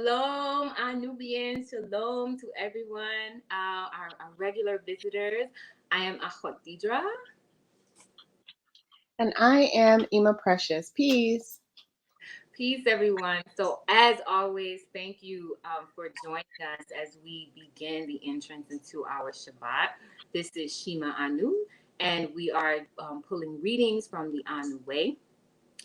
Shalom, our Nubians. Shalom to everyone, our regular visitors. I am Achot Didra. And I am Ima Precious. Peace. Peace, everyone. So, as always, thank you for joining us as we begin the entrance into our Shabbat. This is Shema Anu, and we are pulling readings from the Anu Way.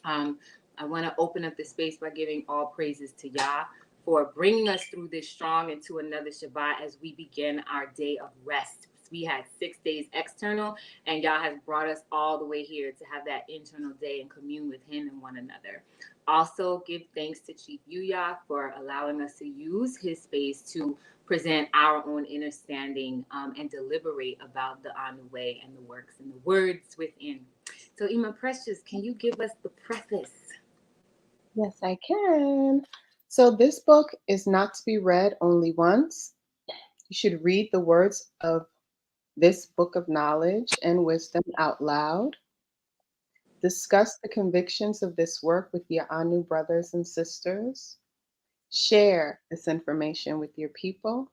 Um, I want to open up the space by giving all praises to Yah for bringing us through this strong into another Shabbat as we begin our day of rest. We had 6 days external, and Yah has brought us all the way here to have that internal day and commune with Him and one another. Also, give thanks to Chief Yuya for allowing us to use his space to present our own understanding and deliberate about the Anu Way and the works and the words within. So, Ima Precious, can you give us the preface? Yes, I can. So, this book is not to be read only once. You should read the words of this book of knowledge and wisdom out loud. Discuss the convictions of this work with your Anu brothers and sisters. Share this information with your people.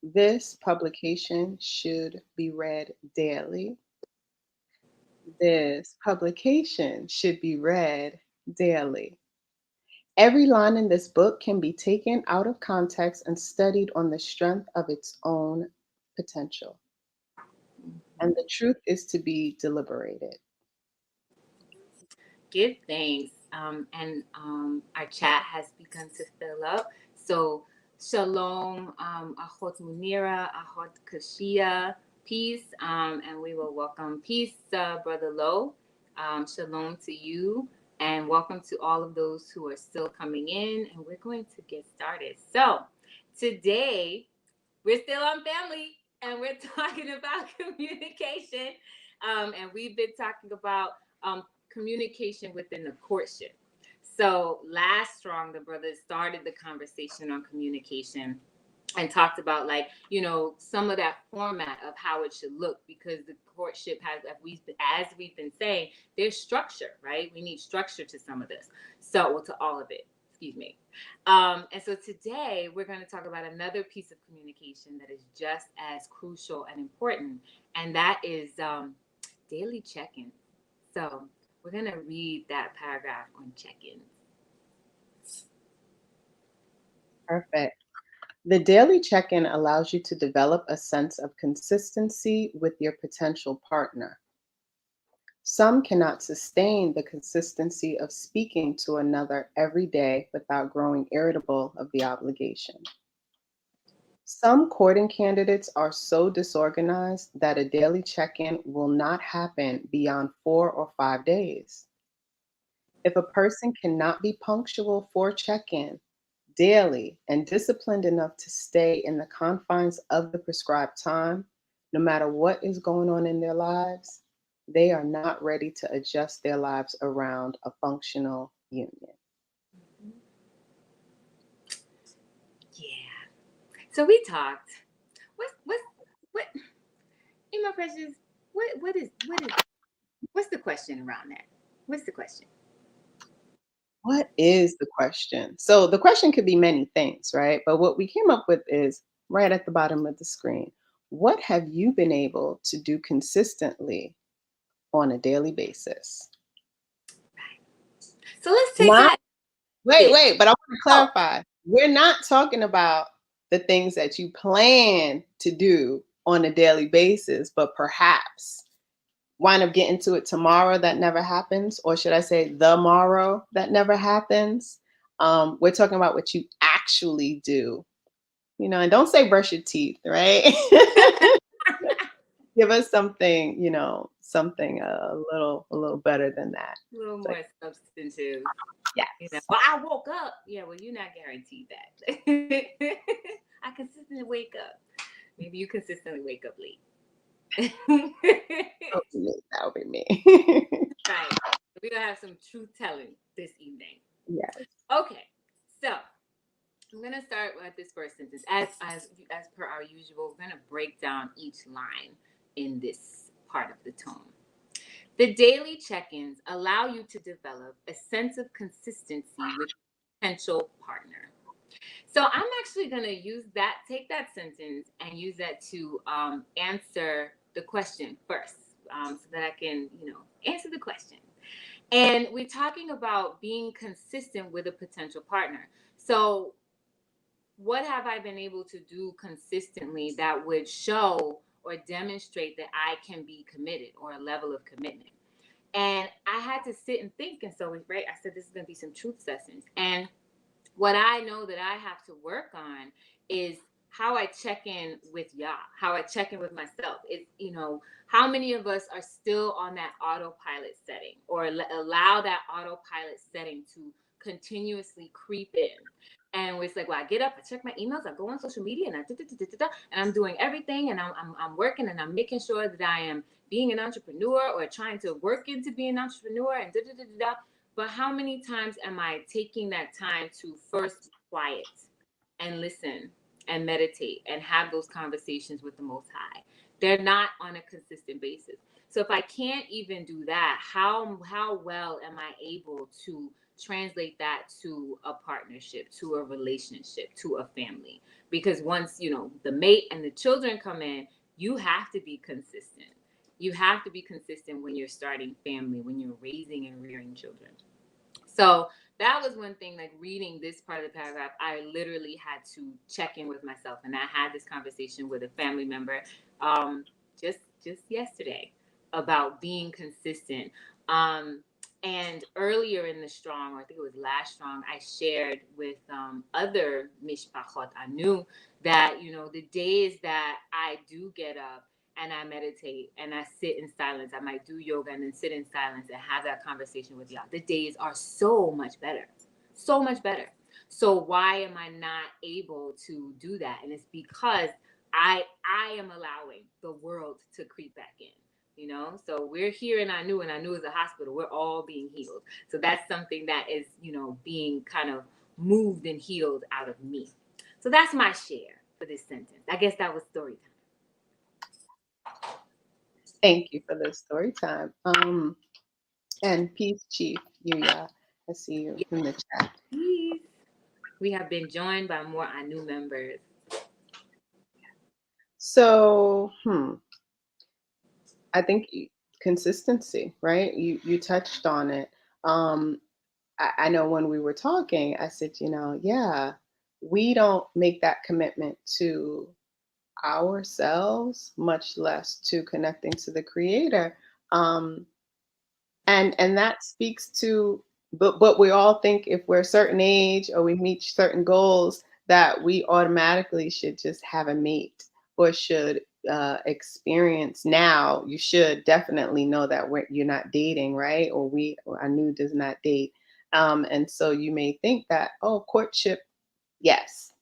This publication should be read daily. This publication should be read daily. Every line in this book can be taken out of context and studied on the strength of its own potential. And the truth is to be deliberated. Give thanks. And our chat has begun to fill up. So, Shalom, Ahot Munira, Ahot Kashia, peace. And we will welcome peace, Brother Lo. Shalom to you. And welcome to all of those who are still coming in. And we're going to get started. So, today, we're still on family and we're talking about communication. And we've been talking about communication within the courtship. So last strong, the brothers started the conversation on communication and talked about some of that format of how it should look, because the courtship has, as we've been saying, there's structure, right? We need structure to some of this. So to all of it, excuse me. And so today we're going to talk about another piece of communication that is just as crucial and important, and that is daily check-in. So we're going to read that paragraph on check-in. Perfect. The daily check in allows you to develop a sense of consistency with your potential partner. Some cannot sustain the consistency of speaking to another every day without growing irritable of the obligation. Some courting candidates are so disorganized that a daily check in will not happen beyond 4 or 5 days. If a person cannot be punctual for check in daily and disciplined enough to stay in the confines of the prescribed time, no matter what is going on in their lives, they are not ready to adjust their lives around a functional union. Yeah. So we talked. What? Ima Precious. What's the question around that? What's the question? What is the question? So the question could be many things, right? But what we came up with is right at the bottom of the screen. What have you been able to do consistently on a daily basis? Right. So let's take Not, that. wait, but I want to Oh, clarify. We're not talking about the things that you plan to do on a daily basis, but perhaps wind up getting to it tomorrow that never happens, or should I say the morrow that never happens. We're talking about what you actually do, and don't say brush your teeth, right? Give us something, something a little better than that. a little So, more substantive. yes. Well, I woke up. Yeah, well, you're not guaranteed that. I consistently wake up. Maybe you consistently wake up late. That would be me. Right. We're going to have some truth telling this evening. Yes. Okay. So I'm going to start with this first sentence. As per our usual, we're going to break down each line in this part of the tome. The daily check-ins allow you to develop a sense of consistency with potential partner. So I'm actually going to take that sentence and use that to answer the question first, so that I can, answer the question. And we're talking about being consistent with a potential partner. So what have I been able to do consistently that would show or demonstrate that I can be committed, or a level of commitment? And I had to sit and think. And so, right, I said, this is going to be some truth sessions. And what I know that I have to work on is how I check in with Yah, how I check in with myself. It's, how many of us are still on that autopilot setting, or allow that autopilot setting to continuously creep in? And it's like, well, I get up, I check my emails, I go on social media, and and I'm doing everything, and I'm working, and I'm making sure that I am being an entrepreneur, or trying to work into being an entrepreneur, and But how many times am I taking that time to first be quiet and listen and meditate and have those conversations with the Most High? They're not on a consistent basis. So if I can't even do that, how well am I able to translate that to a partnership, to a relationship, to a family? Because once, the mate and the children come in, you have to be consistent. You have to be consistent when you're starting family, when you're raising and rearing children. So that was one thing, like reading this part of the paragraph, I literally had to check in with myself. And I had this conversation with a family member just yesterday about being consistent. And earlier in the Strong, or I think it was last Strong, I shared with other mishpachot Anu that, the days that I do get up and I meditate and I sit in silence, I might do yoga and then sit in silence and have that conversation with y'all, the days are so much better. So much better. So why am I not able to do that? And it's because I am allowing the world to creep back in. So we're here in Anu, and Anu is a hospital. We're all being healed. So that's something that is, being kind of moved and healed out of me. So that's my share for this sentence. I guess that was story time. Thank you for the story time. And peace, Chief Yuya. I see you in the chat. Peace. We have been joined by more Anu members. So, I think consistency, right? You touched on it. I know when we were talking, I said, yeah, we don't make that commitment to ourselves, much less to connecting to the Creator. And that speaks to, but we all think if we're a certain age or we meet certain goals that we automatically should just have a mate, or should experience. Now you should definitely know that you're not dating, right? Or Anu does not date. And so you may think that, oh, courtship, yes,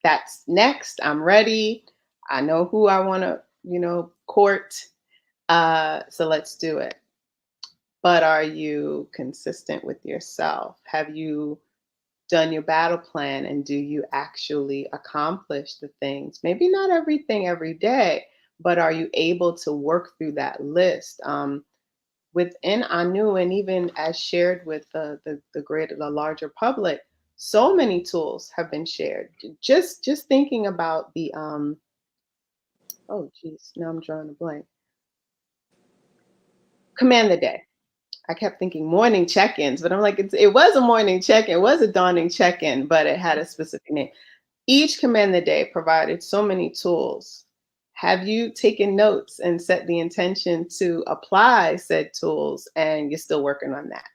that's next, I'm ready, I know who I want to court, so let's do it. But are you consistent with yourself? Have you done your battle plan, and do you actually accomplish the things? Maybe not everything every day, but are you able to work through that list? Within Anu, and even as shared with the larger public, so many tools have been shared. Just thinking about the oh geez, now I'm drawing a blank. Command the day. I kept thinking morning check-ins, but I'm like, it was a morning check-in, it was a dawning check-in, but it had a specific name. Each command the day provided so many tools. Have you taken notes and set the intention to apply said tools, and you're still working on that?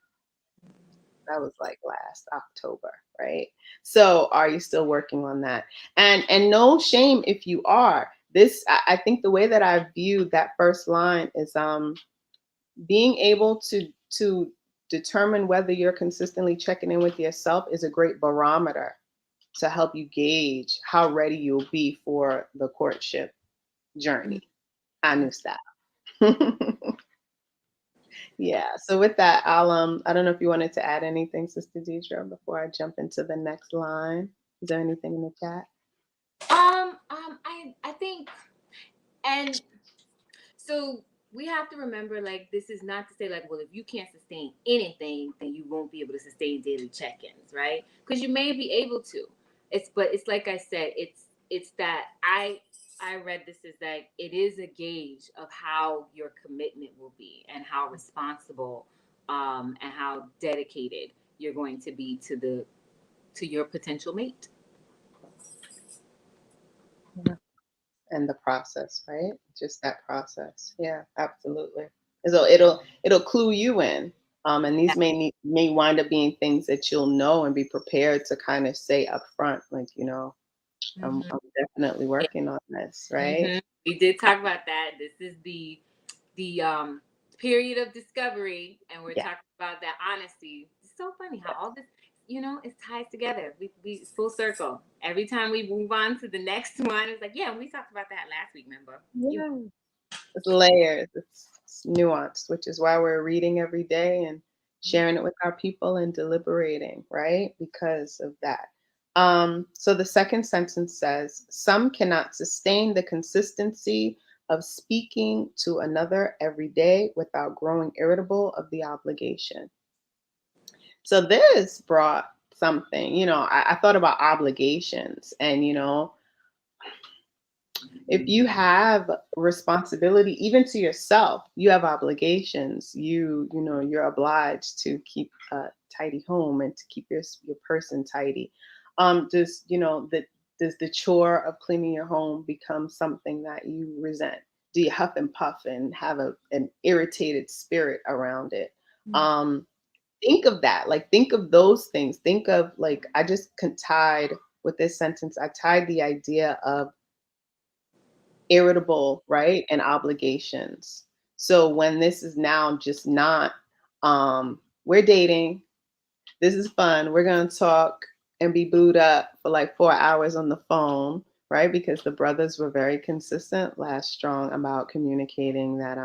That was like last October, right? So are you still working on that? And no shame if you are. I think the way that I viewed that first line is being able to determine whether you're consistently checking in with yourself is a great barometer to help you gauge how ready you'll be for the courtship journey. Anu style. Yeah. So with that, I don't know if you wanted to add anything, Sister Deidre, before I jump into the next line. Is there anything in the chat? I think, and so we have to remember, like, this is not to say, like, well, if you can't sustain anything, then you won't be able to sustain daily check-ins, right? Because you may be able to. but it's like I said, it's that I read this as that it is a gauge of how your commitment will be and how responsible and how dedicated you're going to be to your potential mate. Yeah. And the process, right? Just that process. Yeah, absolutely. So it'll clue you in. And these may wind up being things that you'll know and be prepared to kind of say up front, like, Mm-hmm. I'm definitely working on this, right? Mm-hmm. We did talk about that. This is the period of discovery, and we're Yeah. talking about that honesty. It's so funny how all this, is tied together. We full circle. Every time we move on to the next one, it's like, yeah, we talked about that last week. Remember? Yeah. It's layers. It's nuanced, which is why we're reading every day and sharing it with our people and deliberating, right? Because of that. So the second sentence says, some cannot sustain the consistency of speaking to another every day without growing irritable of the obligation. So this brought something, I thought about obligations and, if you have responsibility even to yourself, you have obligations, you're obliged to keep a tidy home and to keep your person tidy. Does the chore of cleaning your home become something that you resent? Do you huff and puff and have an irritated spirit around it? um think of that, like, think of those things. Think of, like, I just tied with this sentence, I tied the idea of irritable, right? And obligations. So when this is now just not, we're dating, this is fun, we're gonna talk and be booed up for like 4 hours on the phone, right? Because the brothers were very consistent last strong about communicating that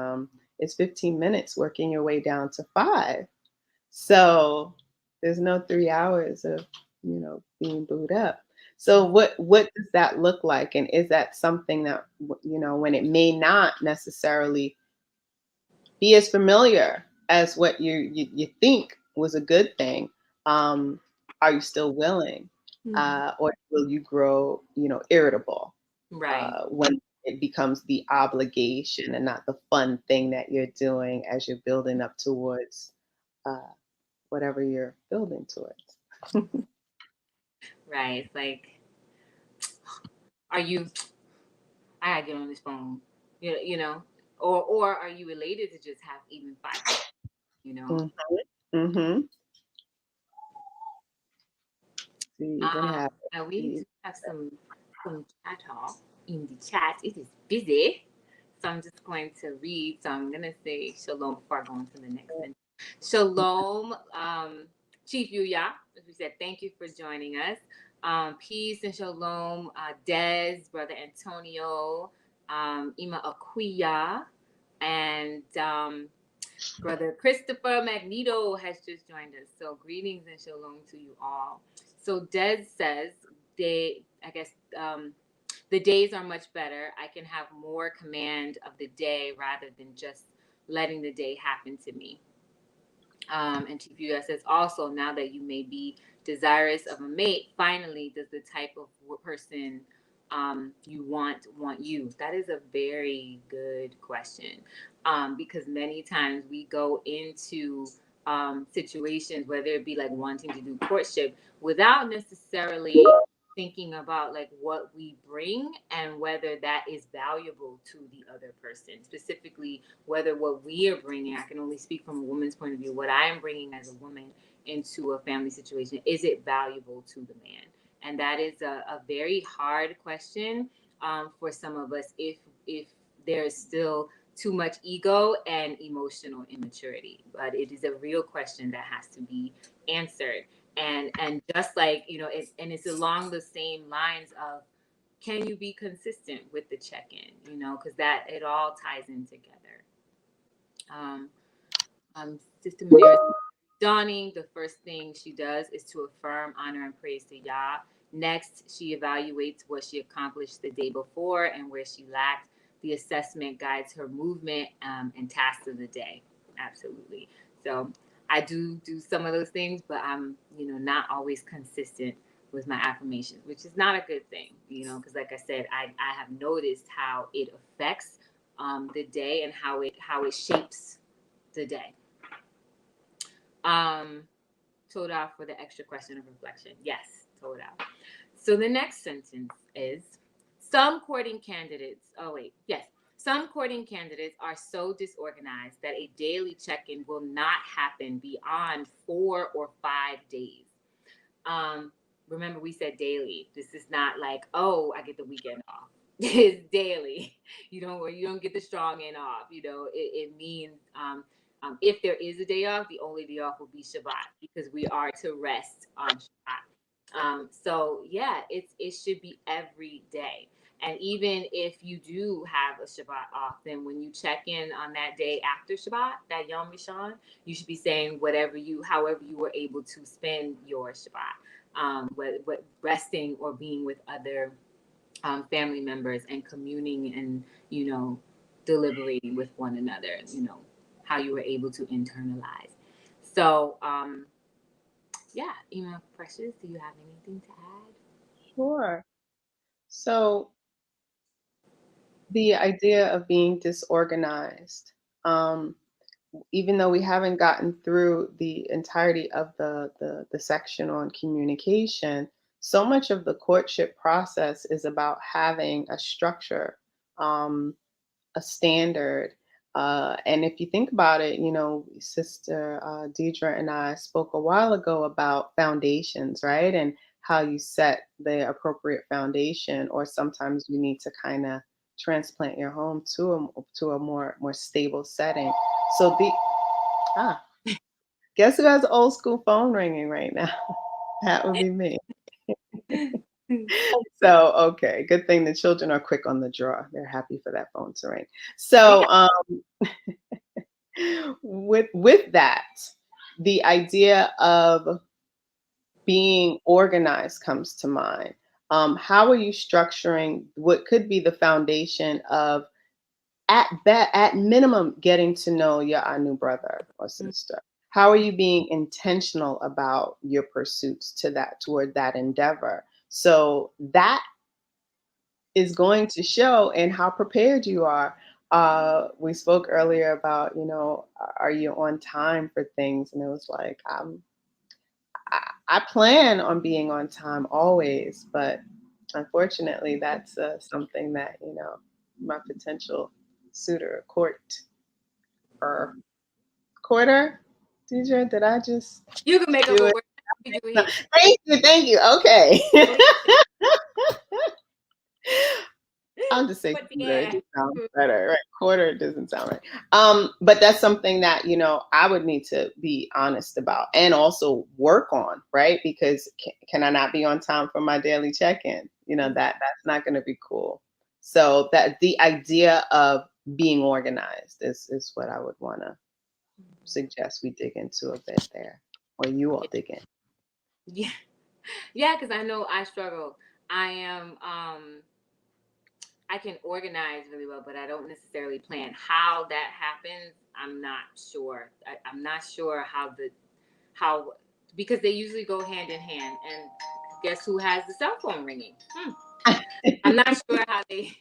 it's 15 minutes working your way down to 5. So there's no 3 hours of, being booed up. So what does that look like? And is that something that, when it may not necessarily be as familiar as what you think was a good thing, um, are you still willing? Mm-hmm. Or will you grow, irritable Right. when it becomes the obligation and not the fun thing that you're doing as you're building up towards uh, whatever you're building towards. Right. It's like, are you? I gotta get on this phone. Or are you elated to just have even 5 minutes? You know. Mhm, mhm. So you're gonna have And we these. do have some chat talk in the chat. It is busy, so I'm just going to read. So I'm gonna say shalom before I go on to the next sentence. Shalom, Chief Yuya. As we said, thank you for joining us. Peace and shalom, Des, Brother Antonio, Ima Akuya, and Brother Christopher Magneto has just joined us. So greetings and shalom to you all. So Des says I guess the days are much better. I can have more command of the day rather than just letting the day happen to me. And TPUS says also, now that you may be desirous of a mate, finally, does the type of person you want you? That is a very good question, because many times we go into situations, whether it be like wanting to do courtship, without necessarily thinking about like what we bring and whether that is valuable to the other person, specifically whether what we are bringing, I can only speak from a woman's point of view, what I am bringing as a woman into a family situation, is it valuable to the man? And that is a very hard question for some of us if there's still too much ego and emotional immaturity. But it is a real question that has to be answered. And just like, it's along the same lines of, can you be consistent with the check-in, because that it all ties in together. um, Sister Manera, dawning, the first thing she does is to affirm, honor, and praise to Yah. Next, she evaluates what she accomplished the day before and where she lacked. The assessment guides her movement and tasks of the day. Absolutely. So I do some of those things, but I'm not always consistent with my affirmations, which is not a good thing, because like I said, I have noticed how it affects the day and how it shapes the day. Toda for the extra question of reflection. Yes, Toda. So the next sentence is some courting candidates. Oh, wait. Yes. Some courting candidates are so disorganized that a daily check in will not happen beyond 4 or 5 days. Um, Remember, we said daily. This is not like, oh, I get the weekend off. It's daily. You don't get the strong end off. It means if there is a day off, the only day off will be Shabbat because we are to rest on Shabbat. So yeah, it should be every day. And even if you do have a Shabbat off, then when you check in on that day after Shabbat, that Yom Rishon, you should be saying however you were able to spend your Shabbat, what resting or being with other family members and communing and deliberating with one another. How you were able to internalize. So yeah, Precious, do you have anything to add? Sure. So the idea of being disorganized, um, even though we haven't gotten through the entirety of the section on communication, so much of the courtship process is about having a structure, um, a standard. And if you think about it, Sister Deidre and I spoke a while ago about foundations, right? And how you set the appropriate foundation, or sometimes you need to kind of transplant your home to a more stable setting. So ah, guess who has an old school phone ringing right now? That would be me. So, okay, good thing the children are quick on the draw. They're happy for that phone to ring. So, with that, the idea of being organized comes to mind. How are you structuring what could be the foundation of at minimum getting to know your new brother or sister? How are you being intentional about your pursuits toward that endeavor? So that is going to show in how prepared you are. We spoke earlier about, are you on time for things? And it was like, I plan on being on time always, but unfortunately, that's something that, my potential suitor, or quarter, DJ, did I just You can make up do a it? word. We do it No, here. thank you. Okay. Alicia, I'll just say but quarter. It yeah. just sounds better, right? Quarter doesn't sound right. But that's something that I would need to be honest about and also work on, right? Because can I not be on time for my daily check-in? That's not going to be cool. So that the idea of being organized is what I would want to suggest we dig into a bit there, or you all dig in. Yeah. Yeah, because I know I struggle. I am I can organize really well, but I don't necessarily plan how that happens. I'm not sure. I'm not sure how because they usually go hand in hand. And guess who has the cell phone ringing? I'm not sure how they.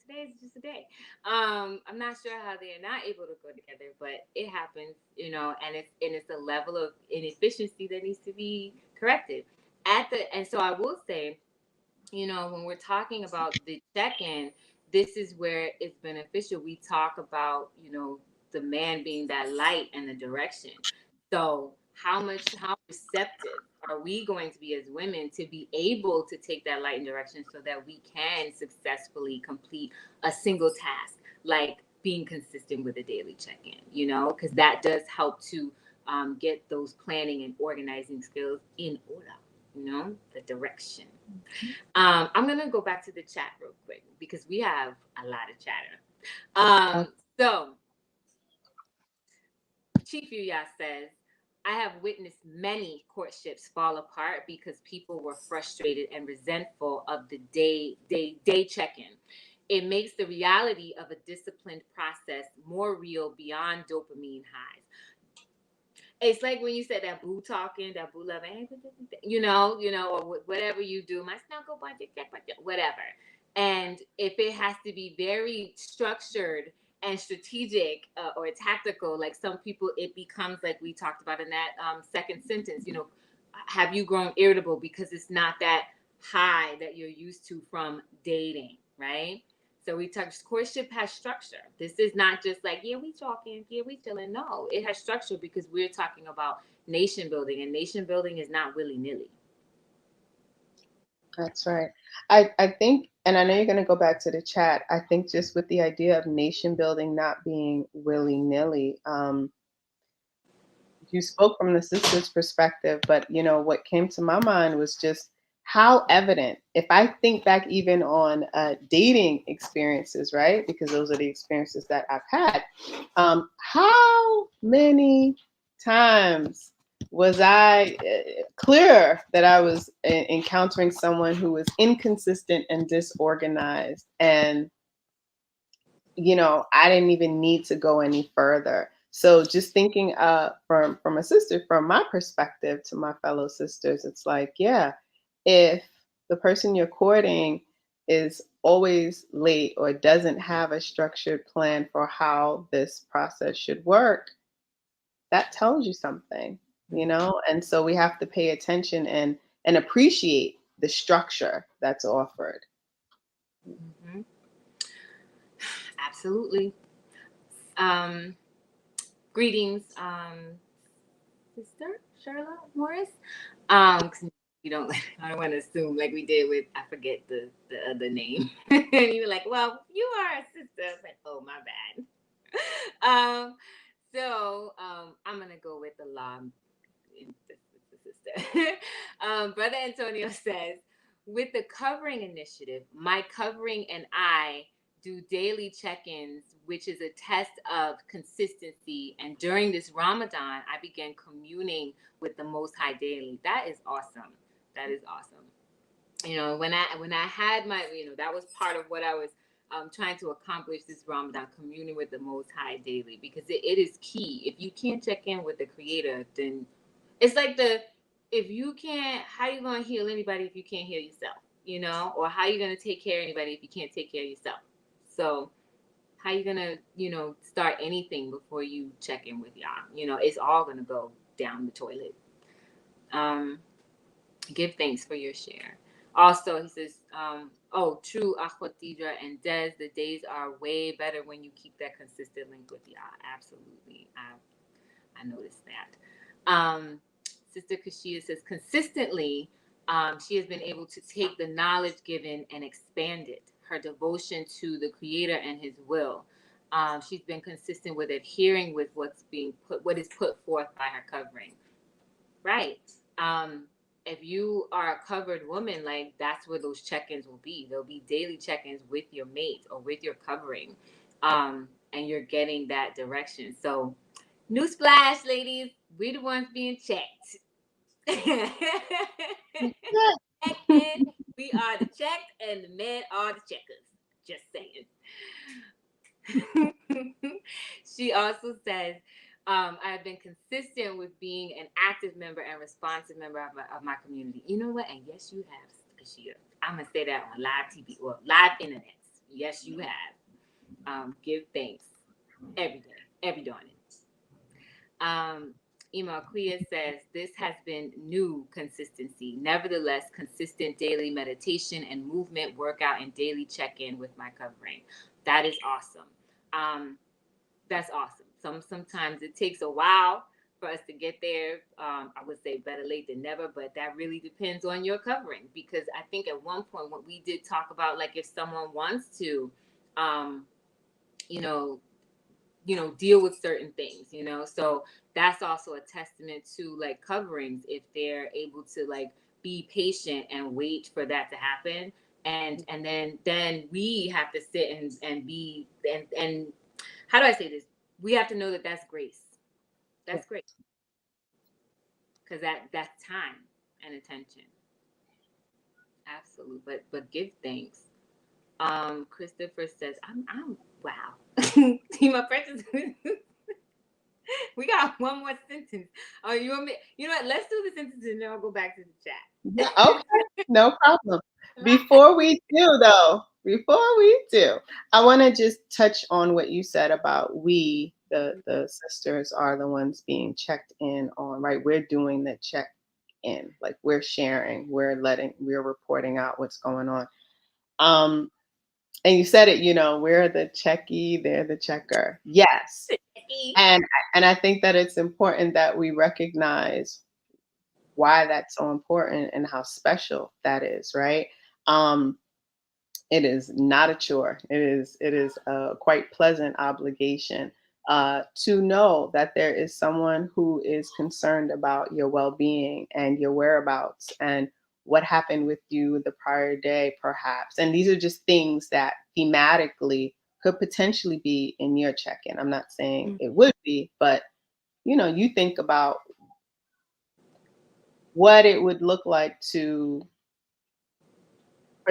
Today's just a day. I'm not sure how they are not able to go together, but it happens, and it's a level of inefficiency that needs to be corrected. And so I will say, when we're talking about the check-in, this is where it's beneficial. We talk about, the man being that light and the direction. So how receptive are we going to be as women to be able to take that light and direction so that we can successfully complete a single task, like being consistent with a daily check-in, because that does help to get those planning and organizing skills in order, the direction. I'm gonna go back to the chat real quick because we have a lot of chatter. So Chief Yuya says, I have witnessed many courtships fall apart because people were frustrated and resentful of the day check-in. It makes the reality of a disciplined process more real beyond dopamine highs. it's like when you said that boo talking, that boo loving, or whatever you do, my snuggle budget, check budget, whatever. And if it has to be very structured and strategic or tactical, like some people, it becomes like we talked about in that second sentence, have you grown irritable because it's not that high that you're used to from dating, right? So we touched courtship has structure. This is not just like, yeah, we talking, yeah, we chilling. No, it has structure because we're talking about nation building, and nation building is not willy nilly. That's right. I think, and I know you're going to go back to the chat. I think just with the idea of nation building not being willy nilly, you spoke from the sister's perspective, but what came to my mind was just how evident. If I think back even on dating experiences, right? Because those are the experiences that I've had. How many times was I clear that I was encountering someone who was inconsistent and disorganized, and I didn't even need to go any further. So just thinking from a sister, from my perspective to my fellow sisters, it's like, yeah, if the person you're courting is always late or doesn't have a structured plan for how this process should work, that tells you something. And so we have to pay attention and appreciate the structure that's offered. Mm-hmm. Absolutely. Um, Greetings, Sister Charlotte Morris. 'Cause you don't, I don't want to assume like we did with, I forget the other name. And you were like, well, you are a sister. I was like, oh, my bad. I'm gonna go with the law, sister. Brother Antonio says, with the covering initiative, my covering and I do daily check-ins, which is a test of consistency. And during this Ramadan, I began communing with the Most High daily. That is awesome. That is awesome. When I had my, that was part of what I was trying to accomplish this Ramadan, communing with the Most High daily, because it is key. If you can't check in with the Creator, then it's like if you can't, how you gonna heal anybody if you can't heal yourself? Or how you gonna take care of anybody if you can't take care of yourself? So how you gonna, start anything before you check in with y'all? It's all gonna go down the toilet. Um, Give thanks for your share. Also, he says, true, Akhotidra and Des, the days are way better when you keep that consistent link with y'all. Absolutely. I noticed that. Sister Kashia says, consistently, she has been able to take the knowledge given and expand it, her devotion to the Creator and His will. She's been consistent with adhering with what is put forth by her covering. Right. If you are a covered woman, like that's where those check-ins will be. There'll be daily check-ins with your mate or with your covering. And you're getting that direction. So newsflash, ladies, we're the ones being checked. Checked in. We are the checked and the men are the checkers. Just saying. She also says, I have been consistent with being an active member and responsive member of my community. You know what? And yes, you have, Kashia. I'm going to say that on live TV or live internet. Yes, you have. Give thanks every day, every dawning. Ima Akuya says, this has been new consistency. Nevertheless, consistent daily meditation and movement, workout, and daily check-in with my covering. That is awesome. That's awesome. Sometimes it takes a while for us to get there. I would say better late than never, but that really depends on your covering. Because I think at one point when we did talk about, like, if someone wants to, you know, deal with certain things, so that's also a testament to like coverings, if they're able to like be patient and wait for that to happen. And then we have to sit and be, and how do I say this? We have to know that that's grace. That's great. Because that's time and attention. Absolutely. But give thanks. Christopher says, I'm wow. My precious. We got one more sentence. Oh, you want me? You know what? Let's do the sentence and then I'll go back to the Yeah, chat. okay, no problem. Before we do, I want to just touch on what you said about we, the sisters, are the ones being checked in on, right? We're doing the check in, like we're sharing, we're reporting out what's going on. Um, and you said it, we're the checky, they're the checker. Yes. And and I think that it's important that we recognize why that's so important and how special that is, right? Um, it is not a chore. It is a quite pleasant obligation to know that there is someone who is concerned about your well-being and your whereabouts and what happened with you the prior day, perhaps. And these are just things that thematically could potentially be in your check-in. I'm not saying it would be, but you think about what it would look like for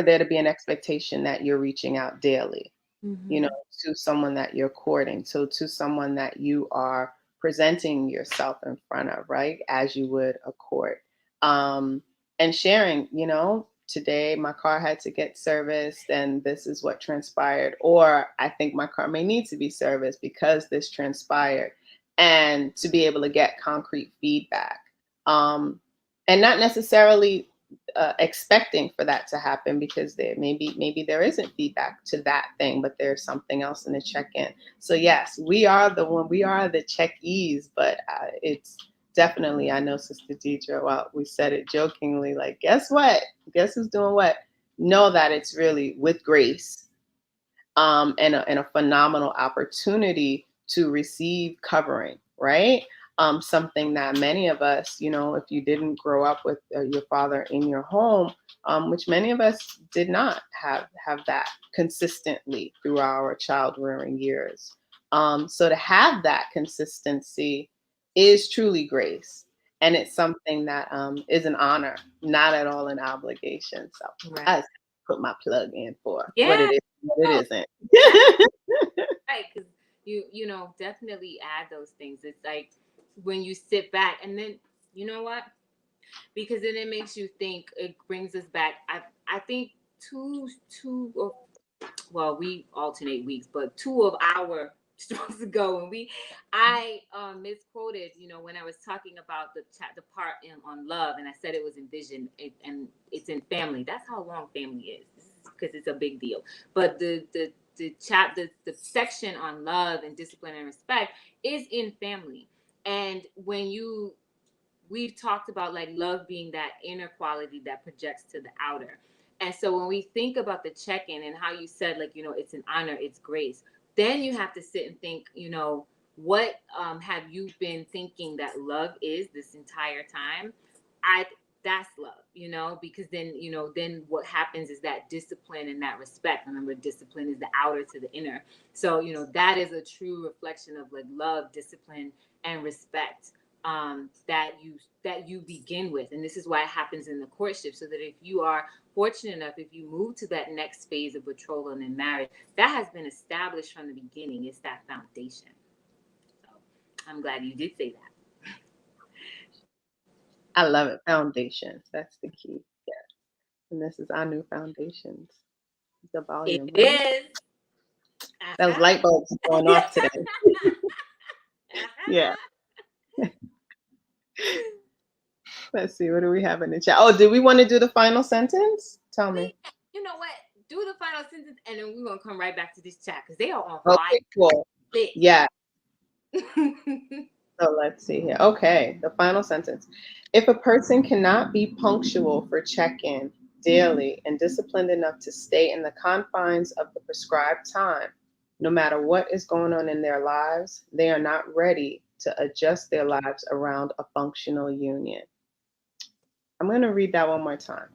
there to be an expectation that you're reaching out daily, you know, Mhm. to someone that you're courting, so to someone that you are presenting yourself in front of, right, as you would a court. And sharing, today my car had to get serviced and this is what transpired, or I think my car may need to be serviced because this transpired, and to be able to get concrete feedback. Um, and not necessarily expecting for that to happen, because maybe there isn't feedback to that thing, but there's something else in the check-in. So yes, we are the checkies, but it's definitely, I know Sister Deidre, well, we said it jokingly, like, guess who's doing what? Know that it's really with grace, and a phenomenal opportunity to receive covering, right? Something that many of us, if you didn't grow up with your father in your home, which many of us did not have that consistently through our child rearing years. So to have that consistency is truly grace. And it's something that is an honor, not at all an obligation. So I Right. just put my plug in for what Yeah. it is, what it Oh, isn't. right. Because definitely add those things. It's like when you sit back and then you know what? Because then it makes you think. It brings us back. I think two or well, we alternate weeks, but two of our strokes ago, and I misquoted, when I was talking about the part on love, and I said it was in vision, and it's in family. That's how long family is, because it's a big deal. But the section on love and discipline and respect is in family, and when you we've talked about like love being that inner quality that projects to the outer. And so when we think about the check-in and how you said, like, it's an honor, it's grace, then you have to sit and think, what have you been thinking that love is this entire time? I That's love, because then what happens is that discipline and that respect. Remember, discipline is the outer to the inner. So, that is a true reflection of like love, discipline, and respect, that you begin with. And this is why it happens in the courtship, so that if you are fortunate enough, if you move to that next phase of betrothal and marriage, that has been established from the beginning. It's that foundation. So I'm glad you did say that. I love it. Foundations. That's the key. Yeah. And this is our new foundations. The It volume, right? is. Those Uh-huh. light bulbs are going off today. Yeah. Uh-huh. Let's see. What do we have in the chat? Oh, do we want to do the final sentence? Tell me. You know what? Do the final sentence, and then we're gonna come right back to this chat because they are on fire. Okay, cool. Lit. Yeah. So let's see here. Okay, the final sentence. If a person cannot be punctual for check-in daily and disciplined enough to stay in the confines of the prescribed time, no matter what is going on in their lives, they are not ready to adjust their lives around a functional union. I'm going to read that one more time.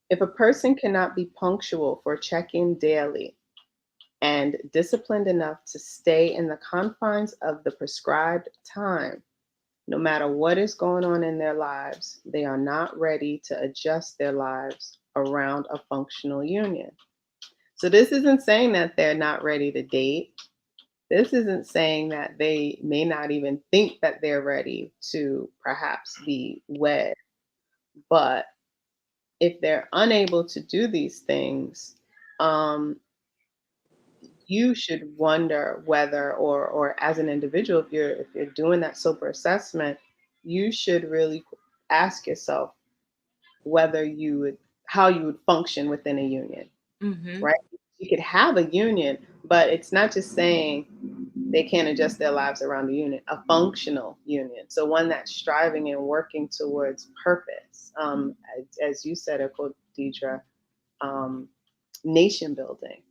If a person cannot be punctual for check-in daily and disciplined enough to stay in the confines of the prescribed time, no matter what is going on in their lives, they are not ready to adjust their lives around a functional union. So this isn't saying that they're not ready to date. This isn't saying that they may not even think that they're ready to perhaps be wed, but if they're unable to do these things, um, you should wonder whether, or as an individual, if you're doing that sober assessment, you should really ask yourself whether you would how you would function within a union, Mm-hmm. right? You could have a union, but it's not just saying they can't adjust their lives around the union, a functional union. So one that's striving and working towards purpose. As you said, Deidre, um, nation building.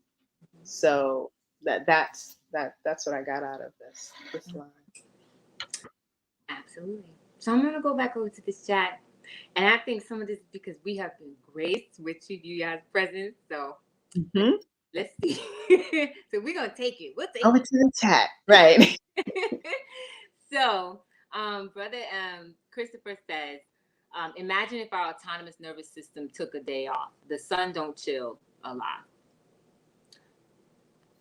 So that's what I got out of this line. Absolutely. So I'm gonna go back over to this chat, and I think some of this is because we have been graced with you guys' presence. So Mm-hmm. let's see. So we're gonna take it. We'll take Over to the chat, right? it. So, brother, Christopher says, imagine if our autonomous nervous system took a day off. The sun don't chill a lot.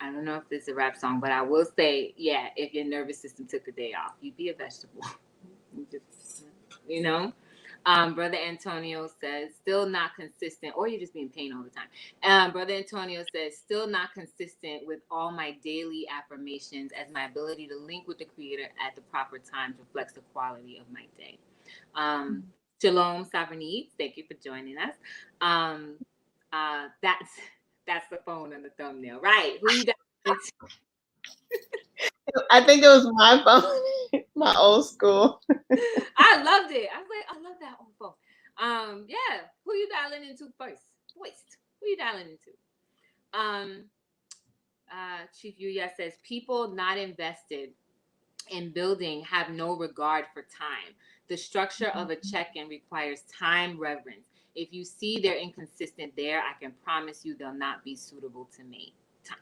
I don't know if this is a rap song, but I will say, yeah, if your nervous system took a day off, you'd be a vegetable. Just, you know. Brother Antonio says, still not consistent, or you're just being pain all the time. Brother Antonio says, still not consistent with all my daily affirmations, as my ability to link with the Creator at the proper times reflects the quality of my day. Um, Shalom, Sovereignty, thank you for joining us. Um, that's the phone on the thumbnail, right? Who you got? I think it was my phone, my old school. I loved it. I was like, I love that old phone. Yeah. Who you dialing into first? Voiced. Who you dialing into? Um, Chief Yuya says people not invested in building have no regard for time. The structure of a check-in requires time reverence. If you see they're inconsistent there, I can promise you they'll not be suitable to me.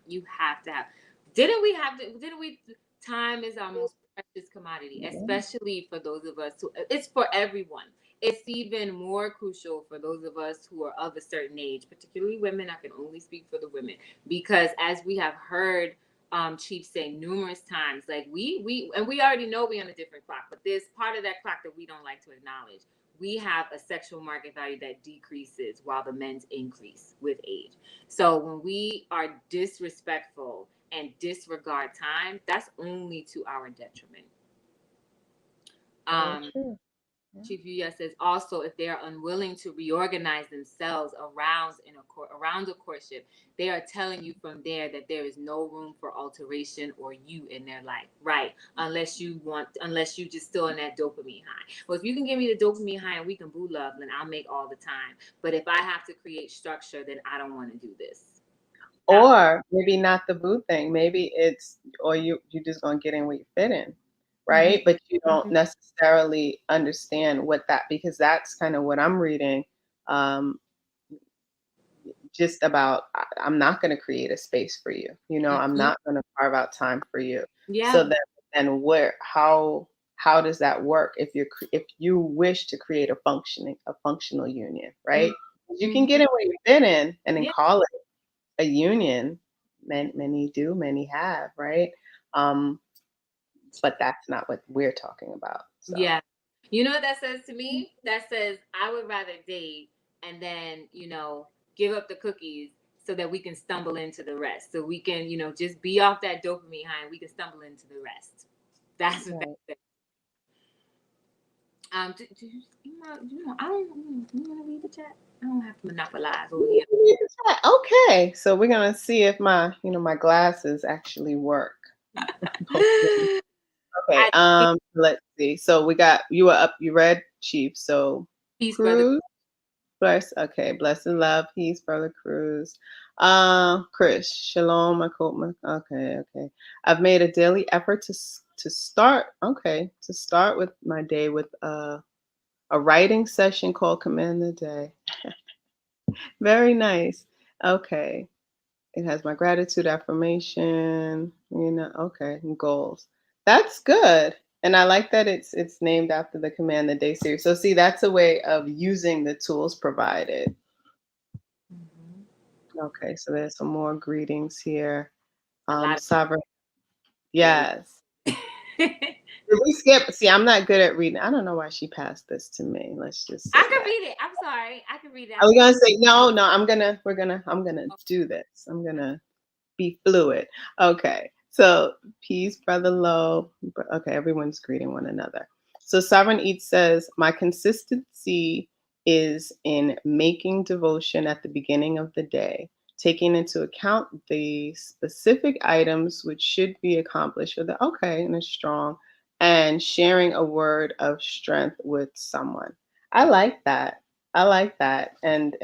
You have to have. Didn't we have to? Didn't we? Time is our most precious commodity, especially for those of us who. It's for everyone. It's even more crucial for those of us who are of a certain age, particularly women. I can only speak for the women because, as we have heard Chief say numerous times, like we already know we're on a different clock, but there's part of that clock that we don't like to acknowledge. We have a sexual market value that decreases while the men's increase with age. So when we are disrespectful and disregard time, that's only to our detriment. Very Um, true. Chief Yuya says also if they are unwilling to reorganize themselves around a courtship, they are telling you from there that there is no room for alteration or you in their life, right? Unless you just still in that dopamine high. Well, if you can give me the dopamine high and we can boo love, then I'll make all the time. But if I have to create structure, then I don't want to do this. Not. Or maybe not the boo thing. Maybe it's or you just gonna get in where you fit in, Mm-hmm. right? But you don't Mm-hmm. necessarily understand what that because that's kind of what I'm reading. Um, just about I'm not going to create a space for you. I'm Mm-hmm. not going to carve out time for you. So Yeah. then where how does that work if you wish to create a functional union, right? You can Mm-hmm. get in where you've been in and then Yeah. call it a union. Many do, many have, right? Um, but that's not what we're talking about. So Yeah. You know what that says to me? That says I would rather date and then, give up the cookies so that we can stumble into the rest. So we can, just be off that dopamine high and we can stumble into the rest. That's what that right. says. I don't, you want to read the chat? I don't have to monopolize over here. Okay, so we're gonna see if my glasses actually work. Okay, I let's see. So we got you were up, you read Chief. So peace, brother. Cruz, bless, okay, bless and love, peace, brother Cruz. Chris, shalom, okay. I've made a daily effort to start with my day with a writing session called Command the Day. Very nice. Okay. It has my gratitude affirmation, okay, and goals. That's good. And I like that it's named after the Command the Day series. So see, that's a way of using the tools provided. Mm-hmm. Okay, so there's some more greetings here. A lot of Sovereign, There we Yes. Did we skip? See, I'm not good at reading. I don't know why she passed this to me. Let's just I say can that. read it. I'm sorry. I can read it. Are I'll we read gonna it. say no? No, I'm gonna do this. I'm gonna be fluid. Okay. So peace, brother Low. Okay, everyone's greeting one another. So Sovereign Eats says, my consistency is in making devotion at the beginning of the day, taking into account the specific items which should be accomplished with the okay, and it's strong, and sharing a word of strength with someone. I like that. I like that. And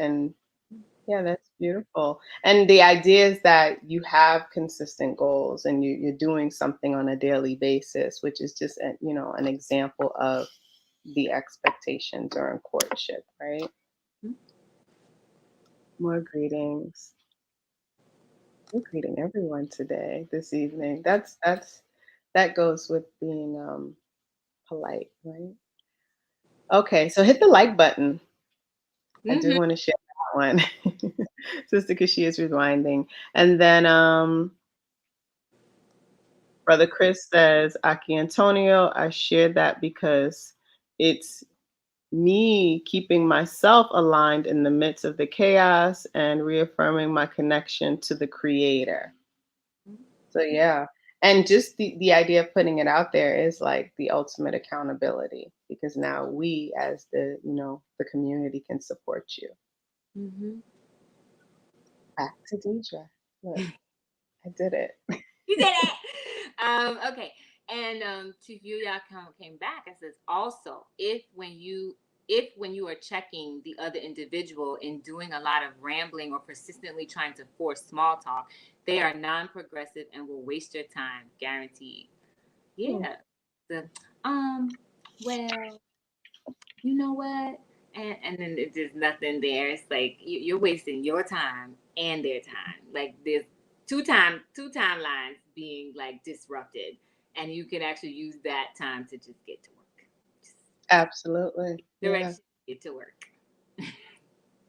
yeah, that's beautiful. And the idea is that you have consistent goals and you're doing something on a daily basis, which is just an example of the expectation during courtship, right? More greetings. We're greeting everyone today, this evening. That goes with being polite, right? Okay, so hit the like button. I do Mm-hmm. want to share that one. Sister Kashia is rewinding. And then Brother Chris says, Aki Antonio, I share that because it's me keeping myself aligned in the midst of the chaos and reaffirming my connection to the creator. So yeah. And just the idea of putting it out there is like the ultimate accountability because now we as the community can support you. Mm-hmm. Back to Deidre. Look, I did it. You did it. Okay. And Chief Yuya came back and says also if when you are checking the other individual in doing a lot of rambling or persistently trying to force small talk, they are non-progressive and will waste your time, guaranteed. Hmm. Yeah. The well, you know what? And then there's nothing there. It's like you're wasting your time and their time. Like there's two timelines being like disrupted, and you can actually use that time to just get to work. Just Absolutely. Yeah. direction, get to work.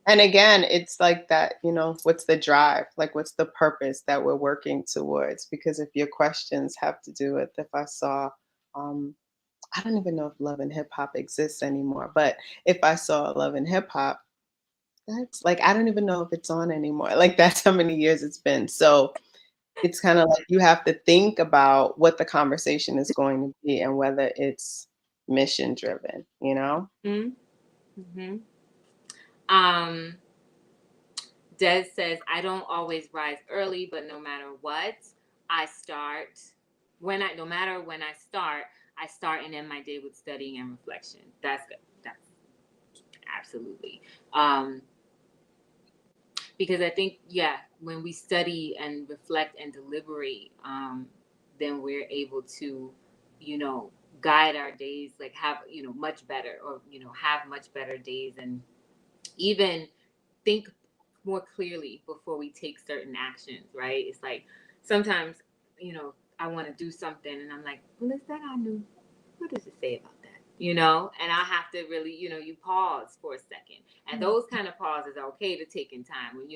And again, it's like that, what's the drive? Like, what's the purpose that we're working towards? Because if your questions have to do with if I saw, um, I don't even know if Love and Hip Hop exists anymore, but if I saw Love and Hip Hop, that's like, I don't even know if it's on anymore. Like, that's how many years it's been. So it's kind of like you have to think about what the conversation is going to be and whether it's mission driven. Mm-hmm. Mm-hmm. Um, Des says, I don't always rise early, but no matter what, I start no matter when I start and end my day with studying and reflection. That's good. That's absolutely. Um, because I think, yeah, when we study and reflect and deliberate, then we're able to, you know, guide our days, like have, much better or, have much better days and even think more clearly before we take certain actions, right? It's like sometimes, I want to do something and I'm like, well, is that I knew? What does it say about that? And I have to really, you pause for a second. And those kind of pauses are okay to take in time when,